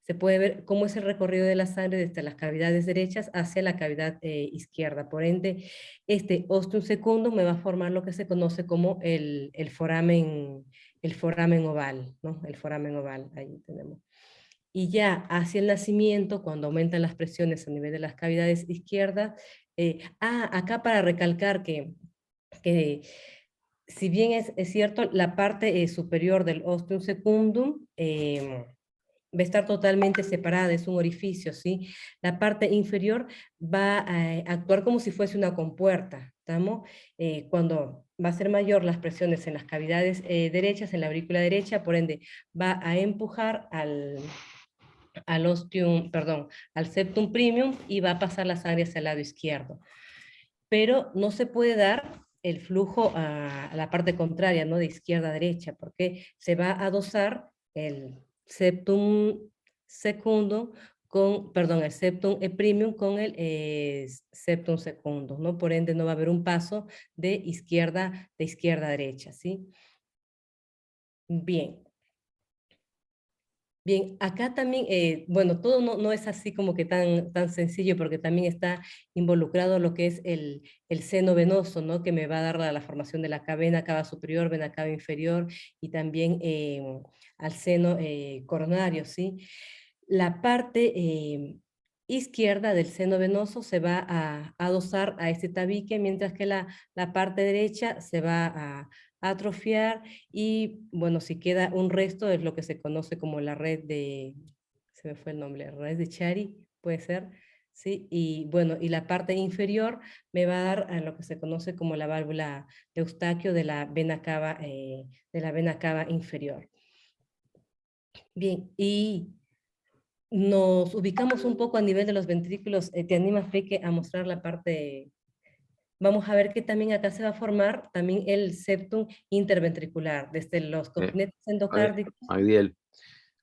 se puede ver cómo es el recorrido de la sangre desde las cavidades derechas hacia la cavidad izquierda. Por ende, este ostium secundum me va a formar lo que se conoce como el foramen oval, ¿no? El foramen oval, ahí tenemos. Y ya hacia el nacimiento, cuando aumentan las presiones a nivel de las cavidades izquierdas, acá para recalcar que si bien es cierto, la parte superior del ostium secundum va a estar totalmente separada, es un orificio, ¿sí? La parte inferior va a actuar como si fuese una compuerta, ¿Estamos? Cuando va a ser mayor las presiones en las cavidades derechas, en la aurícula derecha, por ende va a empujar al ostium, perdón, al septum premium y va a pasar la sangre hacia el lado izquierdo. Pero no se puede dar el flujo a la parte contraria, ¿no? De izquierda a derecha, porque se va a dosar el septum secundum con, perdón, el septum premium con el septum secundum, ¿no? Por ende no va a haber un paso de izquierda a derecha, ¿sí? Bien. Bien, acá también, bueno, todo no es así como que tan sencillo porque también está involucrado lo que es el seno venoso, ¿no? Que me va a dar la formación de la vena cava superior, vena cava inferior y también al seno coronario, ¿sí? La parte izquierda del seno venoso se va a adosar a este tabique, mientras que la parte derecha se va a atrofiar y, bueno, si queda un resto es lo que se conoce como la red de, se me fue el nombre, red de Chiari, puede ser, ¿sí? Y, bueno, y la parte inferior me va a dar a lo que se conoce como la válvula de Eustaquio de la vena cava inferior. Bien, y nos ubicamos un poco a nivel de los ventrículos. ¿Te animas, Peque, a mostrar la parte? Vamos a ver que también acá se va a formar también el septum interventricular, desde los cojinetes endocárdicos. Agdiel.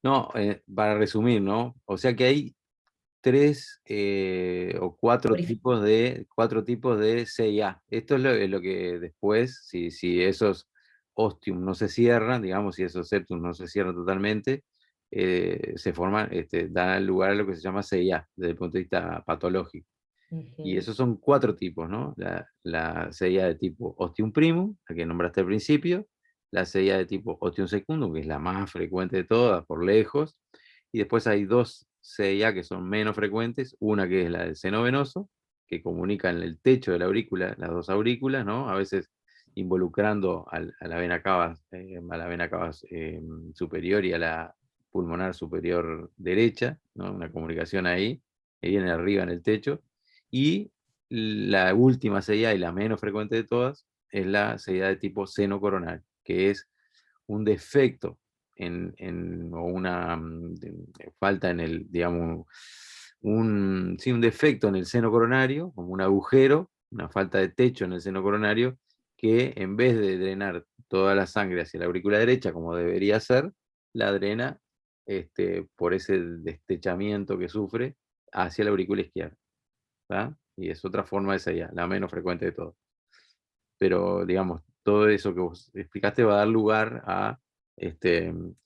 No, para resumir, ¿no? O sea que hay tres o cuatro tipos de CIA. Esto es lo que después, si esos ostium no se cierran, digamos, si esos septum no se cierran totalmente, se forman, dan lugar a lo que se llama CIA, desde el punto de vista patológico. Y esos son cuatro tipos, ¿no? La CIA de tipo ostium primum, la que nombraste al principio, la CIA de tipo ostium secundum, que es la más frecuente de todas, por lejos, y después hay dos CIA que son menos frecuentes, una que es la del seno venoso, que comunican el techo de la aurícula, las dos aurículas, ¿no? A veces involucrando a la vena cava, superior y a la pulmonar superior derecha, ¿no? Una comunicación ahí, que viene arriba en el techo. Y la última CIA y la menos frecuente de todas es la CIA de tipo seno coronario, que es un defecto o una falta en el, digamos, sí, un defecto en el seno coronario, como un agujero, una falta de techo en el seno coronario, que en vez de drenar toda la sangre hacia la aurícula derecha, como debería ser, la drena por ese destechamiento que sufre hacia la aurícula izquierda. ¿tá? Y es otra forma de CIA, la menos frecuente de todas. Pero, digamos, todo eso que vos explicaste va a dar lugar a, en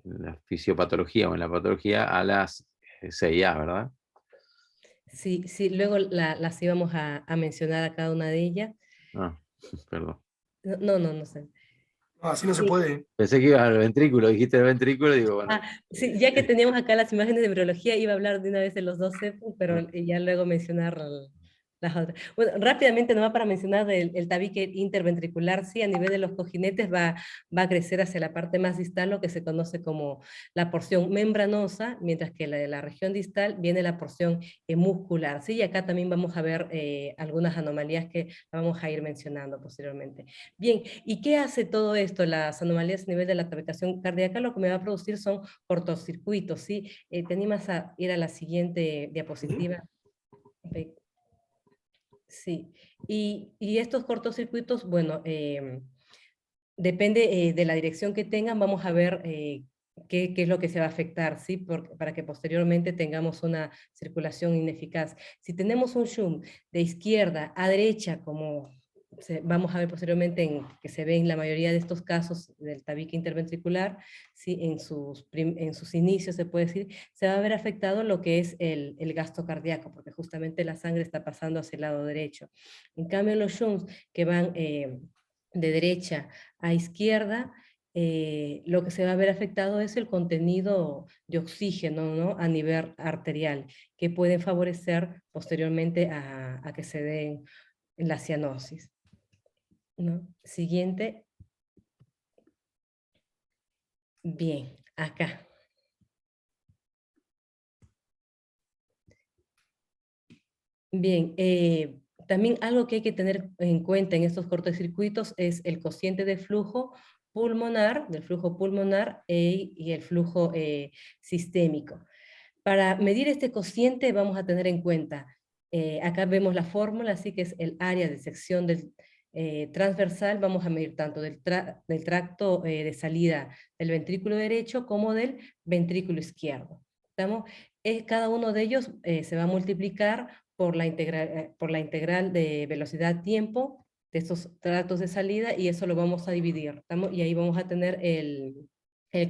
la fisiopatología o en la patología a las CIA, ¿verdad? Sí, sí, luego las íbamos a mencionar a cada una de ellas. Ah, perdón. No sé. No, así no se Sí. puede. Pensé que iba al ventrículo, dijiste el ventrículo, digo, bueno. Sí, ya que teníamos acá las imágenes de embriología, iba a hablar de una vez de los dos septum, pero ya luego mencionar las otras. Bueno, rápidamente nomás para mencionar el tabique interventricular, sí, a nivel de los cojinetes va a crecer hacia la parte más distal, lo que se conoce como la porción membranosa, mientras que de la región distal viene la porción muscular, sí, y acá también vamos a ver algunas anomalías que vamos a ir mencionando posteriormente. Bien, ¿y qué hace todo esto? Las anomalías a nivel de la cavitación cardíaca lo que me va a producir son cortocircuitos, ¿sí? ¿Te animas a ir a la siguiente diapositiva? Sí, y estos cortocircuitos, bueno, depende de la dirección que tengan, vamos a ver qué es lo que se va a afectar, ¿sí? Para que posteriormente tengamos una circulación ineficaz. Si tenemos un shunt de izquierda a derecha, como vamos a ver posteriormente que se ve en la mayoría de estos casos del tabique interventricular, ¿sí? En sus inicios se puede decir, se va a ver afectado lo que es el gasto cardíaco, porque justamente la sangre está pasando hacia el lado derecho. En cambio, los shunts que van de derecha a izquierda, lo que se va a ver afectado es el contenido de oxígeno, ¿no? A nivel arterial, que pueden favorecer posteriormente a que se den la cianosis, ¿no? Siguiente. Bien, acá. Bien, también algo que hay que tener en cuenta en estos cortocircuitos es el cociente de flujo pulmonar, del flujo pulmonar y el flujo sistémico. Para medir este cociente vamos a tener en cuenta, acá vemos la fórmula, así que es el área de sección del, transversal, vamos a medir tanto del tracto de salida del ventrículo derecho como del ventrículo izquierdo. ¿Estamos? Cada uno de ellos se va a multiplicar por la integral de velocidad-tiempo de estos tractos de salida, y eso lo vamos a dividir, ¿estamos? Y ahí vamos a tener el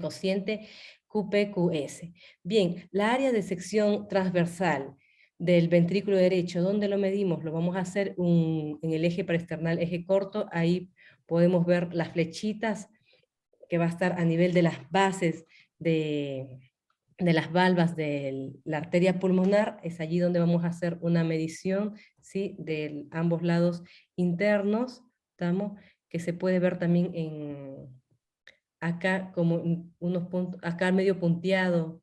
cociente QPQS. Bien, la área de sección transversal del ventrículo derecho, ¿dónde lo medimos? Lo vamos a hacer en el eje parasternal, eje corto, ahí podemos ver las flechitas que va a estar a nivel de las bases de las valvas de la arteria pulmonar, es allí donde vamos a hacer una medición, ¿sí?, de ambos lados internos, ¿estamos? Que se puede ver también acá como unos puntos, acá medio punteado,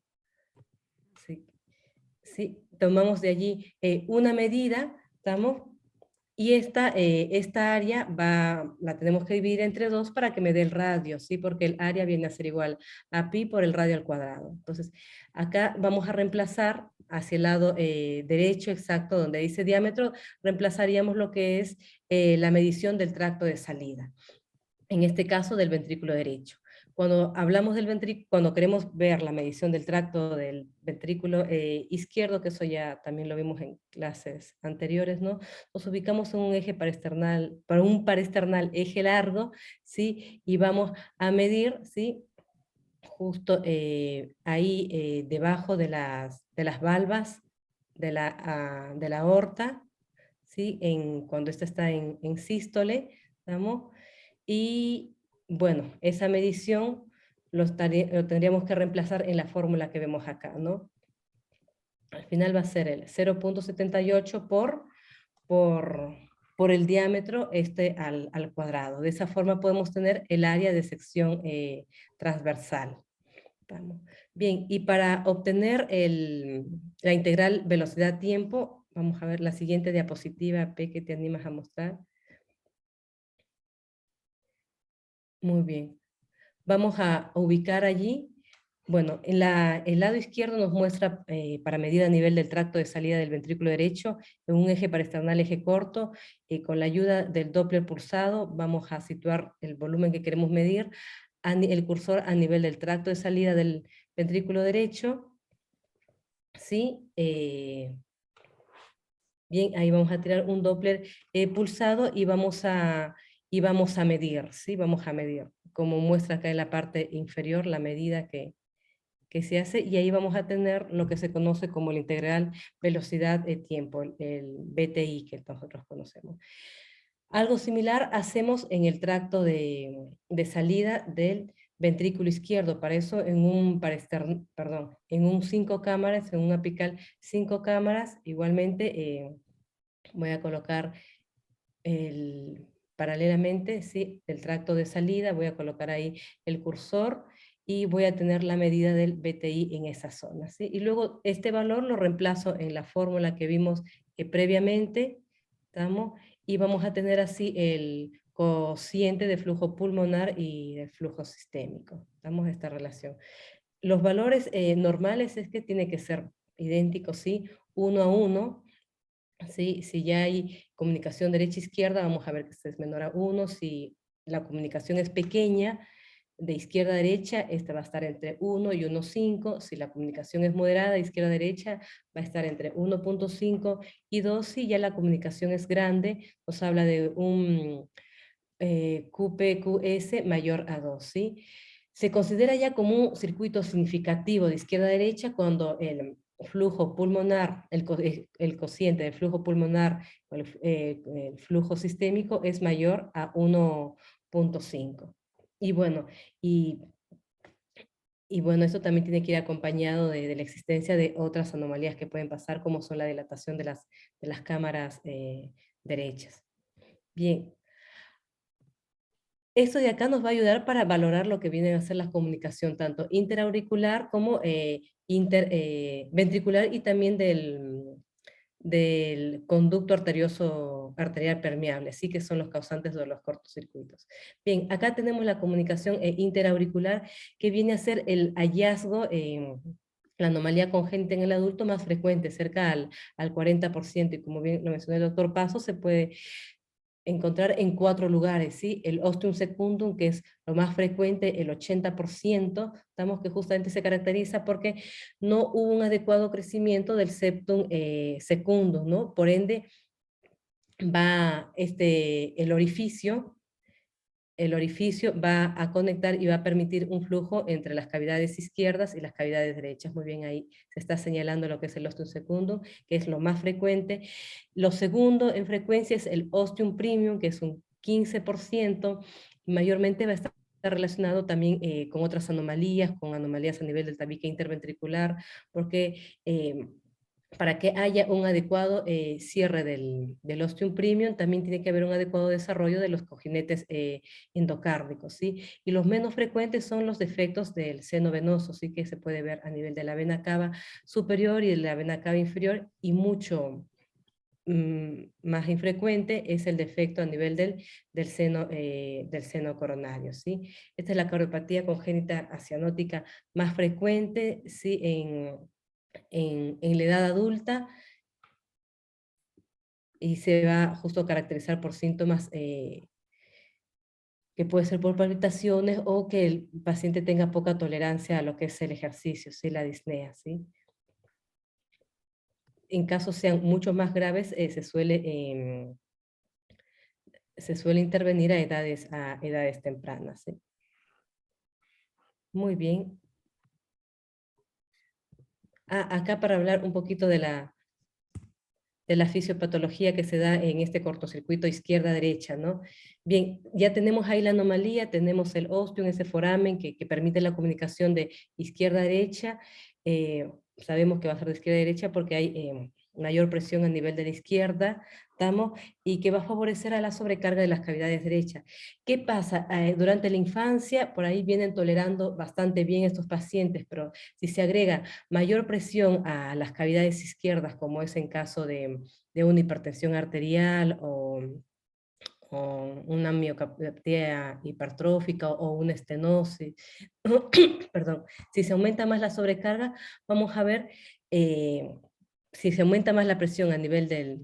¿sí? ¿Sí? Tomamos de allí una medida, ¿estamos? Y esta área la tenemos que dividir entre 2 para que me dé el radio, ¿sí? Porque el área viene a ser igual a pi por el radio al cuadrado. Entonces, acá vamos a reemplazar hacia el lado derecho, exacto, donde dice diámetro, reemplazaríamos lo que es la medición del tracto de salida, en este caso del ventrículo derecho. Cuando hablamos del ventrículo, cuando queremos ver la medición del tracto del ventrículo izquierdo, que eso ya también lo vimos en clases anteriores, ¿no? Nos ubicamos en un eje parasternal, para un parasternal eje largo, ¿sí? Y vamos a medir, ¿sí?, justo ahí debajo de las valvas de la aorta, ¿sí? Cuando esta está en sístole, ¿estamos? Y bueno, esa medición lo tendríamos que reemplazar en la fórmula que vemos acá, ¿no? Al final va a ser el 0.78 por el diámetro al cuadrado. De esa forma podemos tener el área de sección transversal. Vamos. Bien, y para obtener la integral velocidad-tiempo, vamos a ver la siguiente diapositiva, P, que te animas a mostrar. Muy bien. Vamos a ubicar allí, bueno, el lado izquierdo nos muestra para medir a nivel del tracto de salida del ventrículo derecho, en un eje parasternal, eje corto, con la ayuda del Doppler pulsado, vamos a situar el volumen que queremos medir, el cursor a nivel del tracto de salida del ventrículo derecho, ¿sí? Bien, ahí vamos a tirar un Doppler pulsado y vamos a medir, ¿sí? Vamos a medir, como muestra acá en la parte inferior, la medida que se hace, y ahí vamos a tener lo que se conoce como la integral velocidad-tiempo, el BTI que nosotros conocemos. Algo similar hacemos en el tracto de salida del ventrículo izquierdo. Para eso en un 5 cámaras, en un apical 5 cámaras, igualmente voy a colocar paralelamente, ¿sí?, el tracto de salida, voy a colocar ahí el cursor y voy a tener la medida del BTI en esa zona, ¿sí? Y luego este valor lo reemplazo en la fórmula que vimos previamente, ¿estamos? Y vamos a tener así el cociente de flujo pulmonar y de flujo sistémico. Damos esta relación. Los valores normales es que tiene que ser idénticos, ¿sí?, 1 a 1, ¿sí? Si ya hay comunicación derecha-izquierda, vamos a ver que este es menor a 1. Si la comunicación es pequeña, de izquierda a derecha, esta va a estar entre 1 y 1.5. Si la comunicación es moderada, de izquierda a derecha, va a estar entre 1.5 y 2. Si ya la comunicación es grande, nos habla de un QPQS mayor a 2, ¿sí? Se considera ya como un circuito significativo de izquierda a derecha cuando el flujo pulmonar, el cociente de flujo pulmonar, el flujo sistémico es mayor a 1.5. Y bueno, esto también tiene que ir acompañado de la existencia de otras anomalías que pueden pasar, como son la dilatación de las cámaras derechas. Bien. Esto de acá nos va a ayudar para valorar lo que viene a ser la comunicación, tanto interauricular como ventricular, y también del conducto arterioso arterial permeable, ¿sí? Que son los causantes de los cortocircuitos. Bien, acá tenemos la comunicación interauricular, que viene a ser el hallazgo en la anomalía congénita en el adulto más frecuente, cerca al 40%, y como bien lo mencionó el doctor Paso, se puede encontrar en 4 lugares, ¿sí? El ostium secundum, que es lo más frecuente, el 80%, estamos que justamente se caracteriza porque no hubo un adecuado crecimiento del septum secundum, ¿no? Por ende, va el orificio va a conectar y va a permitir un flujo entre las cavidades izquierdas y las cavidades derechas. Muy bien, ahí se está señalando lo que es el ostium secundum, que es lo más frecuente. Lo segundo en frecuencia es el ostium premium, que es un 15%, mayormente va a estar relacionado también con otras anomalías, con anomalías a nivel del tabique interventricular, porque para que haya un adecuado cierre del ostium premium, también tiene que haber un adecuado desarrollo de los cojinetes endocárdicos, ¿sí? Y los menos frecuentes son los defectos del seno venoso, ¿sí? Que se puede ver a nivel de la vena cava superior y de la vena cava inferior, y mucho más infrecuente es el defecto a nivel del seno coronario, ¿sí? Esta es la cauropatía congénita acianótica más frecuente, ¿sí? En la edad adulta, y se va justo a caracterizar por síntomas que puede ser por palpitaciones o que el paciente tenga poca tolerancia a lo que es el ejercicio, ¿sí? La disnea, ¿sí? En casos sean mucho más graves, se suele intervenir a edades tempranas, ¿sí? Muy bien. Acá para hablar un poquito de la fisiopatología que se da en este cortocircuito izquierda-derecha, ¿no? Bien, ya tenemos ahí la anomalía, tenemos el ostium, ese foramen que permite la comunicación de izquierda-derecha. Sabemos que va a ser de izquierda-derecha porque hay mayor presión a nivel de la izquierda, ¿estamos? Y que va a favorecer a la sobrecarga de las cavidades derechas. ¿Qué pasa? Durante la infancia, por ahí vienen tolerando bastante bien estos pacientes, pero si se agrega mayor presión a las cavidades izquierdas, como es en caso de una hipertensión arterial o una miopatía hipertrófica o una estenosis, perdón, si se aumenta más la sobrecarga, vamos a ver, si se aumenta más la presión a nivel de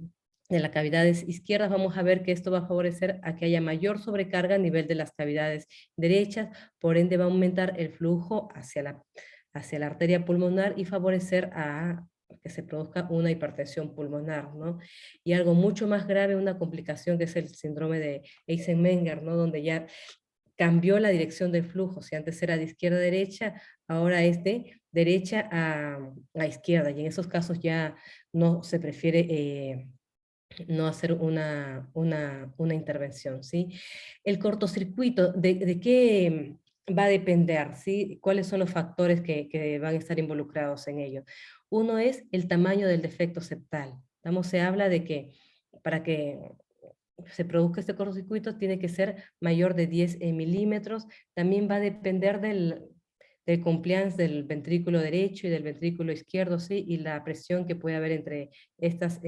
las cavidades izquierdas, vamos a ver que esto va a favorecer a que haya mayor sobrecarga a nivel de las cavidades derechas, por ende va a aumentar el flujo hacia la arteria pulmonar y favorecer a que se produzca una hipertensión pulmonar, ¿no? Y algo mucho más grave, una complicación que es el síndrome de Eisenmenger, ¿no? Donde ya cambió la dirección del flujo, si antes era de izquierda a derecha, ahora es de derecha a izquierda, y en esos casos ya no se prefiere no hacer una intervención, ¿sí? El cortocircuito, ¿de qué va a depender? ¿Sí? ¿Cuáles son los factores que van a estar involucrados en ello? Uno es el tamaño del defecto septal. Se habla de que para que se produzca este cortocircuito tiene que ser mayor de 10 milímetros. También va a depender del compliance del ventrículo derecho y del ventrículo izquierdo, ¿sí? Y la presión que puede haber entre estas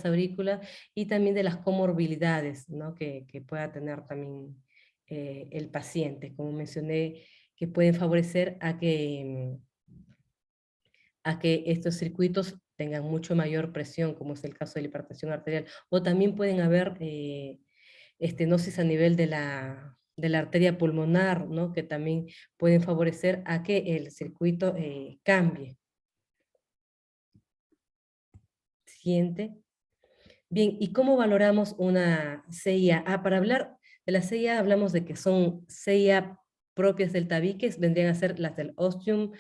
aurículas, y también de las comorbilidades, ¿no? que pueda tener también el paciente, como mencioné, que pueden favorecer a que estos circuitos tengan mucho mayor presión, como es el caso de la hipertensión arterial, o también pueden haber estenosis a nivel de la arteria pulmonar, ¿no? Que también pueden favorecer a que el circuito cambie. Siguiente. Bien, ¿y cómo valoramos una CIA? Para hablar de la CIA hablamos de que son CIA propias del tabique, vendrían a ser las del ostium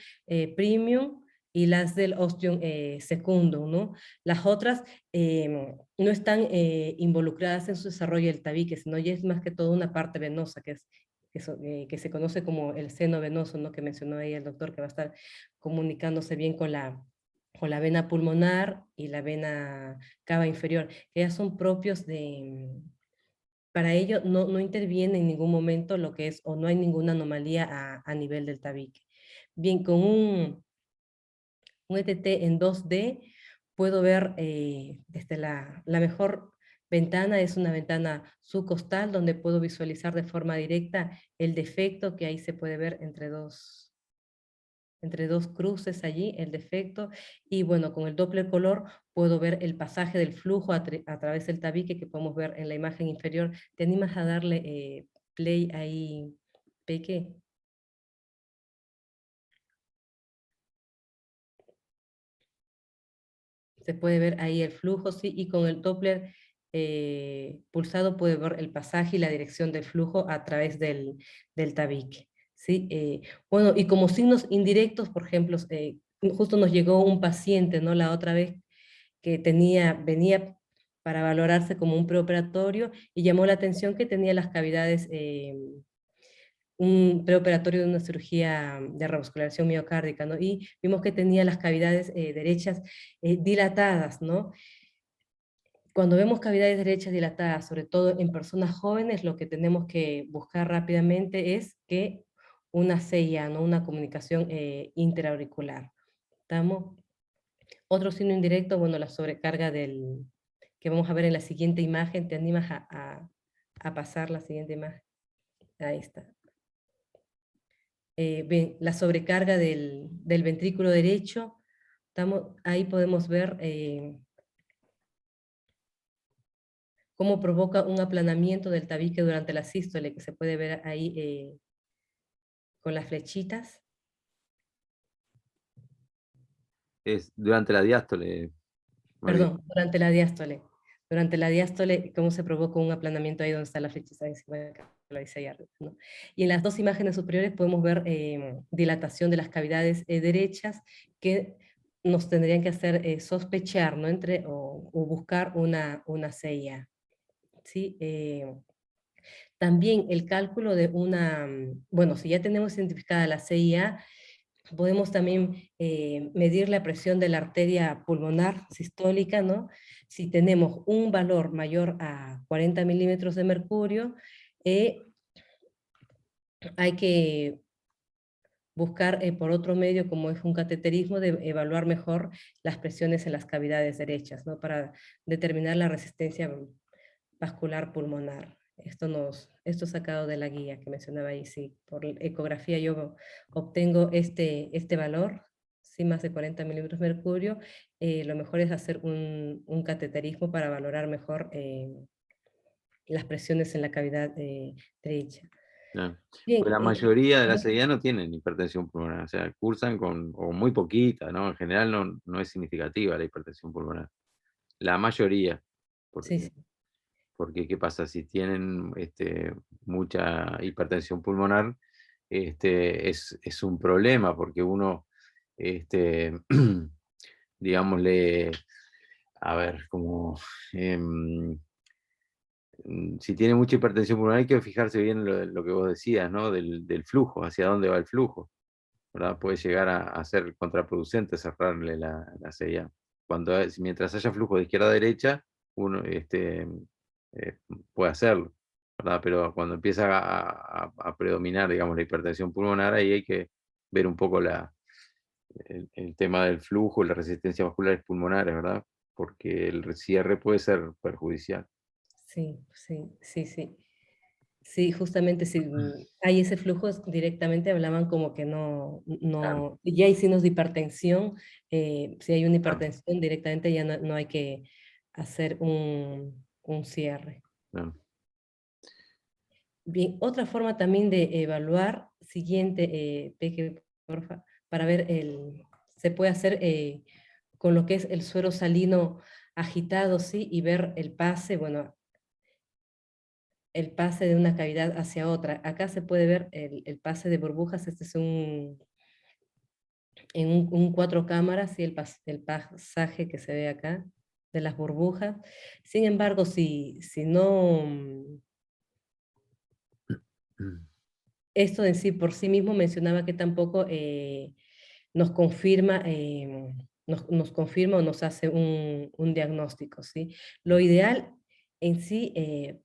premium y las del ostium secundum, ¿no? Las otras no están involucradas en su desarrollo del tabique, sino ya es más que todo una parte venosa, que se conoce como el seno venoso, ¿no? Que mencionó ahí el doctor, que va a estar comunicándose bien con la vena pulmonar y la vena cava inferior, que ya son propios para ello no interviene en ningún momento lo que es, o no hay ninguna anomalía a nivel del tabique. Bien, con un ETT en 2D puedo ver desde la mejor ventana, es una ventana subcostal donde puedo visualizar de forma directa el defecto que ahí se puede ver entre dos cruces allí, el defecto, y bueno, con el Doppler color puedo ver el pasaje del flujo a través del tabique que podemos ver en la imagen inferior. ¿Te animas a darle play ahí, Peque? Se puede ver ahí el flujo, sí, y con el Doppler pulsado puede ver el pasaje y la dirección del flujo a través del tabique. ¿Sí? Bueno, y como signos indirectos, por ejemplo, justo nos llegó un paciente, ¿no? La otra vez que venía para valorarse como un preoperatorio y llamó la atención que tenía las cavidades, un preoperatorio de una cirugía de revascularización miocárdica, ¿no? Y vimos que tenía las cavidades derechas dilatadas, ¿no? Cuando vemos cavidades derechas dilatadas, sobre todo en personas jóvenes, lo que tenemos que buscar rápidamente es que una CIA, ¿no? Una comunicación interauricular. ¿Estamos? Otro signo indirecto, bueno, la sobrecarga que vamos a ver en la siguiente imagen. ¿Te animas a pasar la siguiente imagen? Ahí está. Bien, la sobrecarga del ventrículo derecho. Ahí podemos ver cómo provoca un aplanamiento del tabique durante la sístole, que se puede ver ahí con las flechitas. Es durante la diástole, María. Perdón, durante la diástole. Durante la diástole, cómo se provoca un aplanamiento ahí donde está la flechita encima de acá, lo dice ahí arriba, ¿no? Y en las dos imágenes superiores podemos ver dilatación de las cavidades derechas que nos tendrían que hacer sospechar, ¿no? O buscar una CIA. ¿Sí? También el cálculo de bueno, si ya tenemos identificada la CIA, podemos también medir la presión de la arteria pulmonar sistólica, ¿no? Si tenemos un valor mayor a 40 milímetros de mercurio, hay que buscar por otro medio, como es un cateterismo, de evaluar mejor las presiones en las cavidades derechas, ¿no? Para determinar la resistencia vascular pulmonar. Esto sacado de la guía que mencionaba ahí, sí. Por ecografía yo obtengo este valor, sí, más de 40 milímetros de mercurio. Lo mejor es hacer un cateterismo para valorar mejor las presiones en la cavidad derecha. Claro. Bien, Porque la mayoría de las CIA no tienen hipertensión pulmonar, o sea, cursan o muy poquita, ¿no? En general no es significativa la hipertensión pulmonar. La mayoría. sí, sí. Porque ¿qué pasa? Si tienen mucha hipertensión pulmonar, es un problema, porque uno, digámosle, a ver, como, si tiene mucha hipertensión pulmonar hay que fijarse bien lo que vos decías, ¿no? Del flujo, hacia dónde va el flujo, ¿verdad? Puede llegar a ser contraproducente cerrarle la CIA. Mientras haya flujo de izquierda a derecha, uno eh, puede hacerlo, ¿verdad? Pero cuando empieza a predominar, digamos, la hipertensión pulmonar, ahí hay que ver un poco el tema del flujo y las resistencias vasculares pulmonares, ¿verdad? Porque el cierre puede ser perjudicial. Sí, sí, sí, sí. Sí, justamente si hay ese flujo, directamente hablaban como que Claro, ya hay signos de hipertensión, si hay una claro, hipertensión directamente ya no hay que hacer un cierre. claro. Bien, otra forma también de evaluar, siguiente, Peque, porfa, para ver se puede hacer con lo que es el suero salino agitado, ¿sí? Y ver el pase, bueno, el pase de una cavidad hacia otra. Acá se puede ver el pase de burbujas, este es en un 4 cámaras, y el pasaje que se ve acá de las burbujas. Sin embargo, si no, esto en sí por sí mismo mencionaba que tampoco nos confirma, nos confirma o nos hace un diagnóstico, ¿sí? Lo ideal en sí,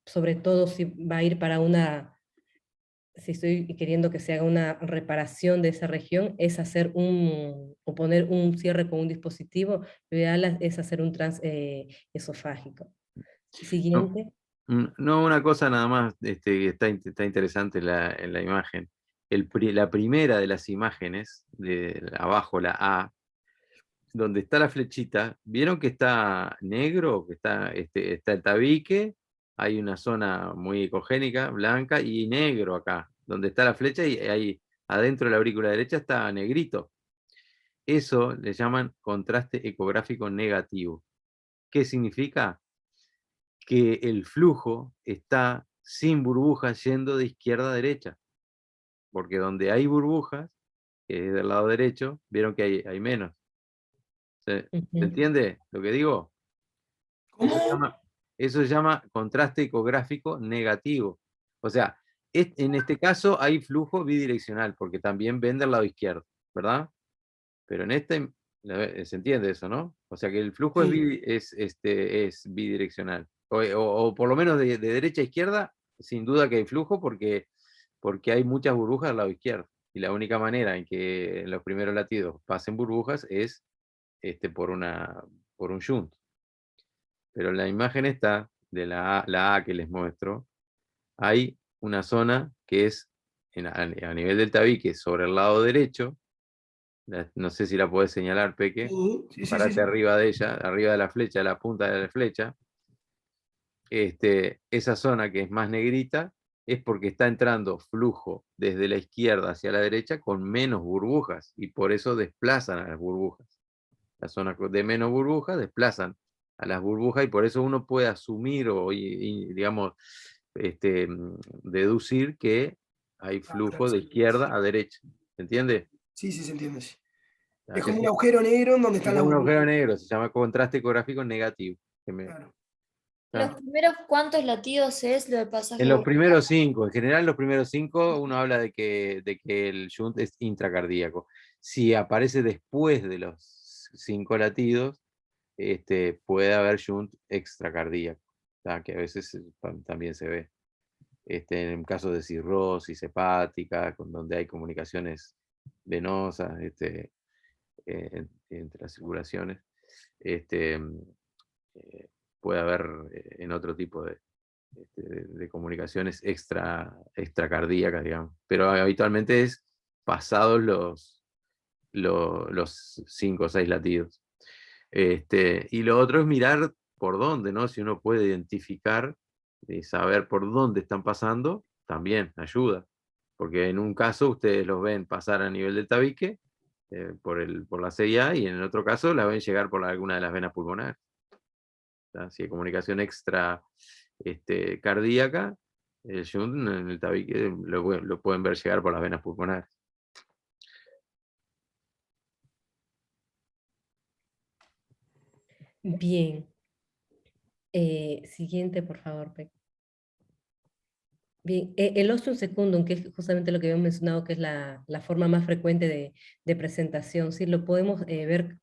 sobre todo si va a ir para una si estoy queriendo que se haga una reparación de esa región, es hacer o poner un cierre con un dispositivo, lo ideal es hacer un esofágico. No, Siguiente. no, una cosa nada más que está interesante en la imagen. La primera de las imágenes, de abajo la A, donde está la flechita, ¿vieron que está negro? Que está el tabique, hay una zona muy ecogénica, blanca, y negro acá, donde está la flecha, y ahí adentro de la aurícula derecha está negrito. Eso le llaman contraste ecográfico negativo. ¿Qué significa? Que el flujo está sin burbujas yendo de izquierda a derecha, porque donde hay burbujas, que es del lado derecho, vieron que hay menos. ¿Se Ujú. entiende lo que digo? Eso se ¿Cómo? llama, eso se llama contraste ecográfico negativo. O sea, en este caso hay flujo bidireccional, porque también ven del lado izquierdo, ¿verdad? Pero en este, se entiende eso, ¿no? O sea que el flujo Sí, es bidireccional. O por lo menos de derecha a izquierda, sin duda que hay flujo, porque hay muchas burbujas al lado izquierdo. Y la única manera en que los primeros latidos pasen burbujas es por un shunt. Pero la imagen está de la A que les muestro, hay una zona que es a nivel del tabique sobre el lado derecho. No sé si la podés señalar, Peque. sí, sí, sí, sí, Parate sí. arriba de ella, arriba de la flecha, de la punta de la flecha. Esa zona que es más negrita es porque está entrando flujo desde la izquierda hacia la derecha con menos burbujas, y por eso desplazan a las burbujas. Las zonas de menos burbujas desplazan a las burbujas, y por eso uno puede asumir digamos, deducir que hay Ah, claro, flujo de sí. izquierda a derecha. ¿Se entiende? Sí, sí, se entiende, sí. Ah, Es como un agujero negro en donde es están las como un agujero burbujas. negro, se llama contraste ecográfico negativo. Claro. ¿Los Ah. primeros cuántos latidos es lo de pasaje En los burbuja? primeros 5, en general los primeros 5 uno habla de que el shunt es intracardíaco. Si aparece después de los 5 latidos, puede haber shunt extracardíaco, ¿tá? Que a veces también se ve. En casos de cirrosis hepática, donde hay comunicaciones venosas entre las circulaciones, este, eh, puede haber en otro tipo de comunicaciones extracardíacas, digamos. Pero habitualmente es pasados los 5 o 6 latidos. Y lo otro es mirar por dónde, ¿no? Si uno puede identificar y saber por dónde están pasando, también ayuda. Porque en un caso ustedes los ven pasar a nivel del tabique, por la CIA, y en el otro caso la ven llegar por alguna de las venas pulmonares. Si hay comunicación extra cardíaca, el shunt en el tabique lo pueden ver llegar por las venas pulmonares. Bien. Siguiente, por favor, Pec. Bien, el ostium secundum, que es justamente lo que habíamos mencionado, que es la forma más frecuente de presentación, ¿sí? Lo podemos ver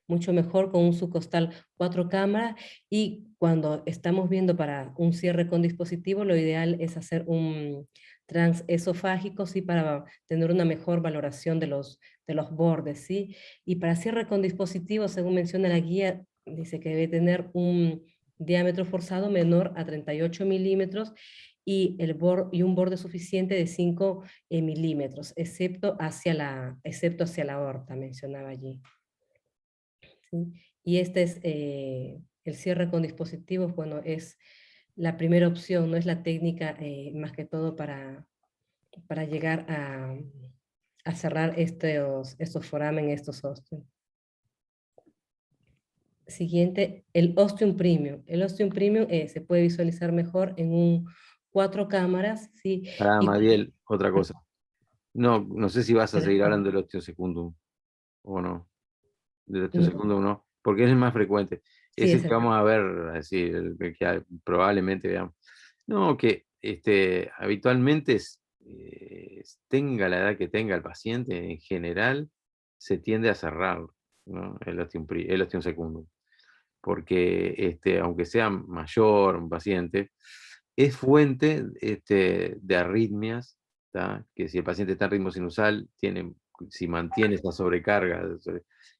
mucho mejor con un subcostal 4 cámaras, y cuando estamos viendo para un cierre con dispositivo, lo ideal es hacer un transesofágico, ¿sí? Para tener una mejor valoración de los bordes, ¿sí? Y para cierre con dispositivo, según menciona la guía, dice que debe tener un diámetro forzado menor a 38 milímetros, y un borde suficiente de 5 milímetros, excepto hacia la aorta, mencionaba allí. ¿Sí? Y este es el cierre con dispositivos, bueno, es la primera opción, no es la técnica más que todo para llegar a cerrar estos foramen, estos ostium. Siguiente, el ostium premium. El ostium premium se puede visualizar mejor en un 4 cámaras, ¿sí? Ah, Y, Madiel, otra cosa. No sé si vas a seguir hablando del ostium secundum o no. Del ostium no, secundum no, porque es el más frecuente. sí, Es el es que vamos a ver, así, el que probablemente veamos. No, que habitualmente tenga la edad que tenga el paciente, en general se tiende a cerrar, ¿no? El ostium secundum. Porque aunque sea mayor un paciente, es fuente de arritmias, ¿tá? Que si el paciente está en ritmo sinusal, si mantiene esa sobrecarga,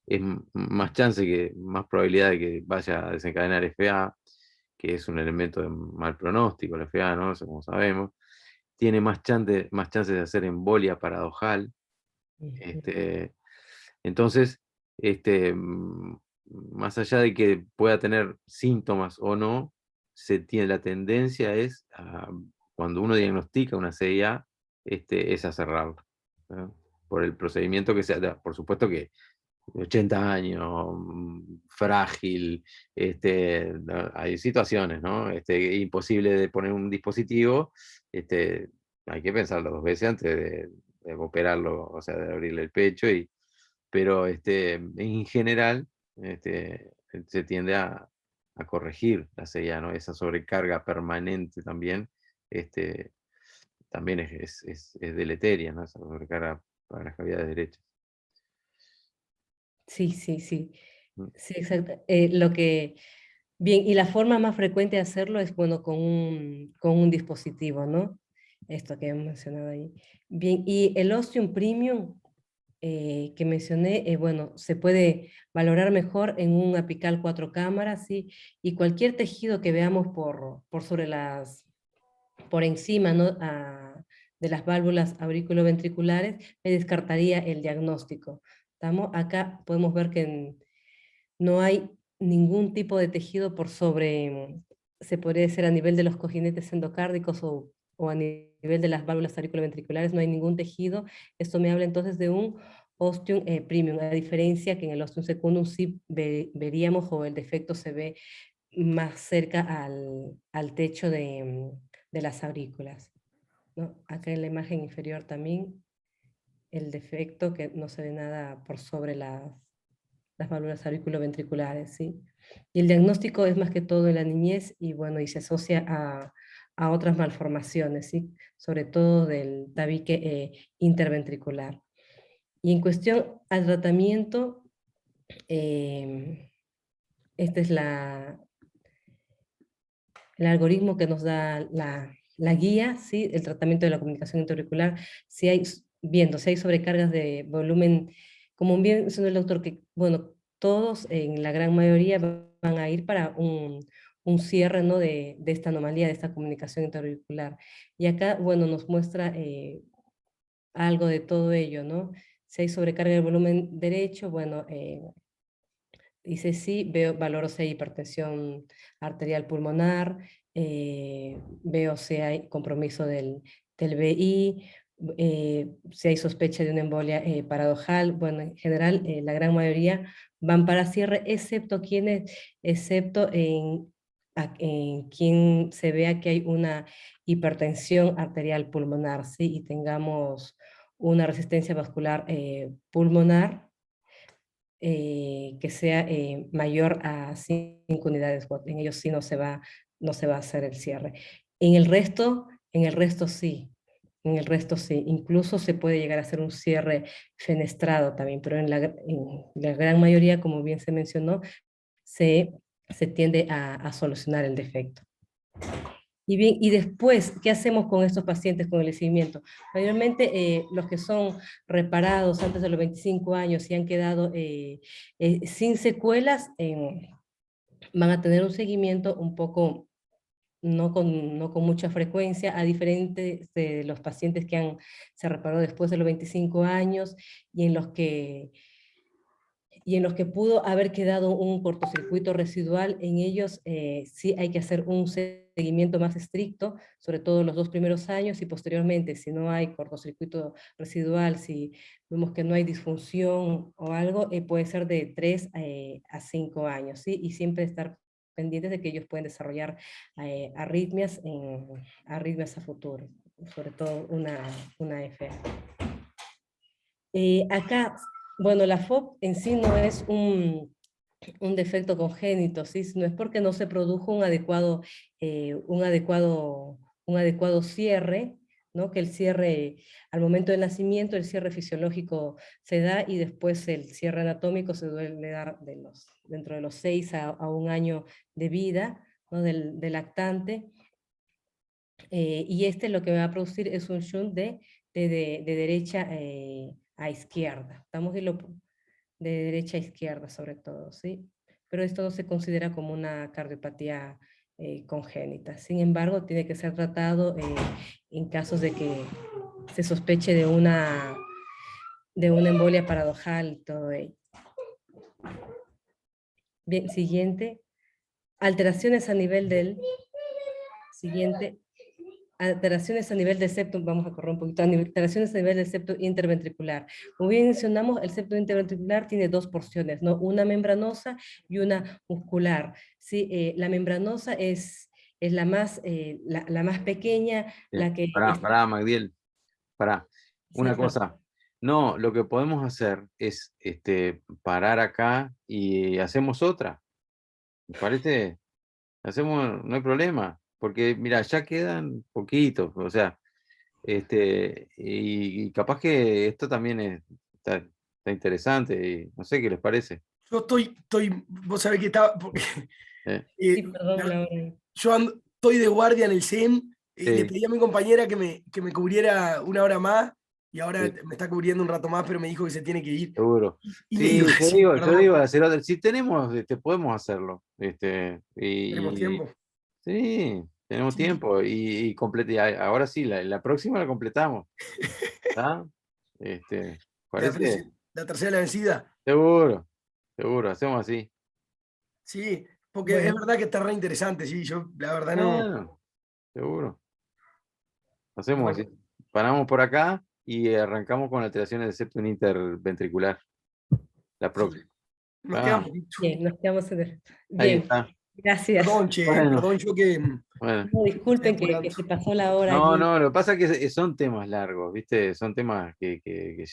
es más probabilidad de que vaya a desencadenar FA, que es un elemento de mal pronóstico, el FA, ¿no? Eso como sabemos. Tiene más chances de hacer embolia paradojal. Entonces, más allá de que pueda tener síntomas o no, la tendencia es, cuando uno diagnostica una CIA, es a cerrarlo, ¿no? Por el procedimiento que sea, por supuesto que 80 años, frágil, hay situaciones, ¿no? Imposible de poner un dispositivo, hay que pensarlo 2 veces antes de operarlo, o sea, de abrirle el pecho, pero en general se tiende a corregir la CIA, ¿no? Esa sobrecarga permanente también, también es deleteria, ¿no? Esa sobrecarga para las cavidades derechas. Sí, sí, sí. Mm. Sí, exacto. Bien, y la forma más frecuente de hacerlo es, bueno, con un dispositivo, ¿no? Esto que hemos mencionado ahí. Bien, y el Ostium Premium que mencioné, bueno, se puede valorar mejor en un apical 4 cámaras, ¿sí? Y cualquier tejido que veamos por encima, ¿no? De las válvulas auriculoventriculares, me descartaría el diagnóstico. ¿Estamos? Acá podemos ver que no hay ningún tipo de tejido por sobre, se podría decir a nivel de los cojinetes endocárdicos o a nivel de las válvulas auriculoventriculares, no hay ningún tejido. Esto me habla entonces de un ostium premium, a diferencia que en el ostium secundum sí veríamos o el defecto se ve más cerca al techo de las aurículas, ¿no? Acá en la imagen inferior también el defecto que no se ve nada por sobre las válvulas auriculoventriculares, ¿sí? Y el diagnóstico es más que todo en la niñez y bueno, y se asocia a otras malformaciones, ¿sí? Sobre todo del tabique interventricular. Y en cuestión al tratamiento, este es el algoritmo que nos da la guía, ¿sí? El tratamiento de la comunicación intraauricular, si hay sobrecargas de volumen, como bien mencionó el doctor, que bueno, todos en la gran mayoría van a ir para un cierre, ¿no? de esta anomalía, de esta comunicación intraauricular. Y acá, bueno, nos muestra algo de todo ello, ¿no? Si hay sobrecarga del volumen derecho, bueno, dice sí, valoro si hay hipertensión arterial pulmonar, veo si hay compromiso del BI, si hay sospecha de una embolia paradojal. Bueno, en general, la gran mayoría van para cierre, excepto en quien se vea que hay una hipertensión arterial pulmonar, ¿sí? Y tengamos una resistencia vascular pulmonar, que sea mayor a 5 unidades Watt. En ellos sí no se va a hacer el cierre. En el resto sí. En el resto sí. Incluso se puede llegar a hacer un cierre fenestrado también, pero en la gran mayoría, como bien se mencionó, se tiende a solucionar el defecto. Y bien, y después, ¿qué hacemos con estos pacientes con el seguimiento? Mayormente los que son reparados antes de los 25 años y han quedado sin secuelas, van a tener un seguimiento un poco, no con mucha frecuencia, a diferentes de los pacientes que se reparó después de los 25 años y en los que pudo haber quedado un cortocircuito residual. En ellos sí hay que hacer un seguimiento más estricto, sobre todo los 2 primeros años, y posteriormente, si no hay cortocircuito residual, si vemos que no hay disfunción o algo, puede ser de 3 a 5 años, ¿sí? Y siempre estar pendientes de que ellos pueden desarrollar arritmias a futuro, sobre todo una FA. Acá, bueno, la FOP en sí no es un defecto congénito, ¿sí? No es porque no se produjo un adecuado cierre, ¿no? Que el cierre, al momento del nacimiento, el cierre fisiológico se da y después el cierre anatómico se debe dar dentro de los 6 a 1 año de vida, ¿no? del lactante. Y este lo que va a producir es un shunt de derecha a izquierda. Estamos de derecha a izquierda sobre todo, ¿sí? Pero esto no se considera como una cardiopatía congénita. Sin embargo, tiene que ser tratado en casos de que se sospeche de una embolia paradojal y todo ello. Bien, siguiente. Alteraciones a nivel del... Siguiente. Alteraciones a nivel del septo, vamos a correr un poquito, alteraciones a nivel del septo interventricular. Como bien mencionamos, el septo interventricular tiene dos porciones, ¿no? Una membranosa y una muscular. ¿Sí? La membranosa es la más pequeña, la que... Pará, Magdiel, pará. Sí, Una perdón. cosa. No, lo que podemos hacer es parar acá y hacemos otra. ¿Me parece? Hacemos, no hay problema. Porque, mira, ya quedan poquitos. O sea, y capaz que esto también está interesante. Y no sé qué les parece. Yo vos sabés que estaba, porque Sí, perdón, Laura. estoy de guardia en el CEN y le Sí, pedí a mi compañera que me cubriera una hora más y ahora sí, me está cubriendo un rato más, pero me dijo que se tiene que ir. seguro. Y le Sí, iba a decir, yo perdón, digo hacer otra. Si tenemos, podemos hacerlo. tenemos tiempo. Sí, tenemos Sí, tiempo ahora sí, la próxima la completamos. ¿Está? ¿Parece? la tercera la vencida. Seguro, seguro, hacemos así. Sí, porque es Bueno, verdad que está re interesante, sí, yo la verdad no. Bueno, seguro. Hacemos Bueno, así. Paramos por acá y arrancamos con alteraciones del septum interventricular. La sí, próxima. nos quedamos. Vamos, bien, nos quedamos en el... ahí Bien, está. gracias. Perdón, che, Bueno, perdón, yo que bueno. No, estoy disculpen que apurando. se pasó la hora No, allí. no, lo que pasa es que son temas largos, ¿viste? Son temas que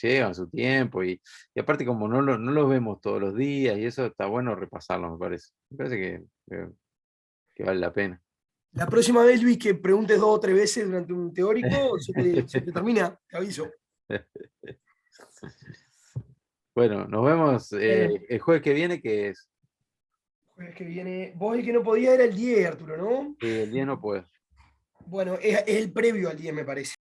llevan su tiempo y aparte como no los vemos todos los días y eso está bueno repasarlo, me parece. Me parece que vale la pena. La próxima vez, Luis, que preguntes 2 o 3 veces durante un teórico, se te termina, te aviso. Bueno, nos vemos Bueno, el jueves que viene, que es Jueves que viene. Vos el que no podía era el 10, Arturo, ¿no? el día no puedo. Bueno, es el previo al 10, me parece.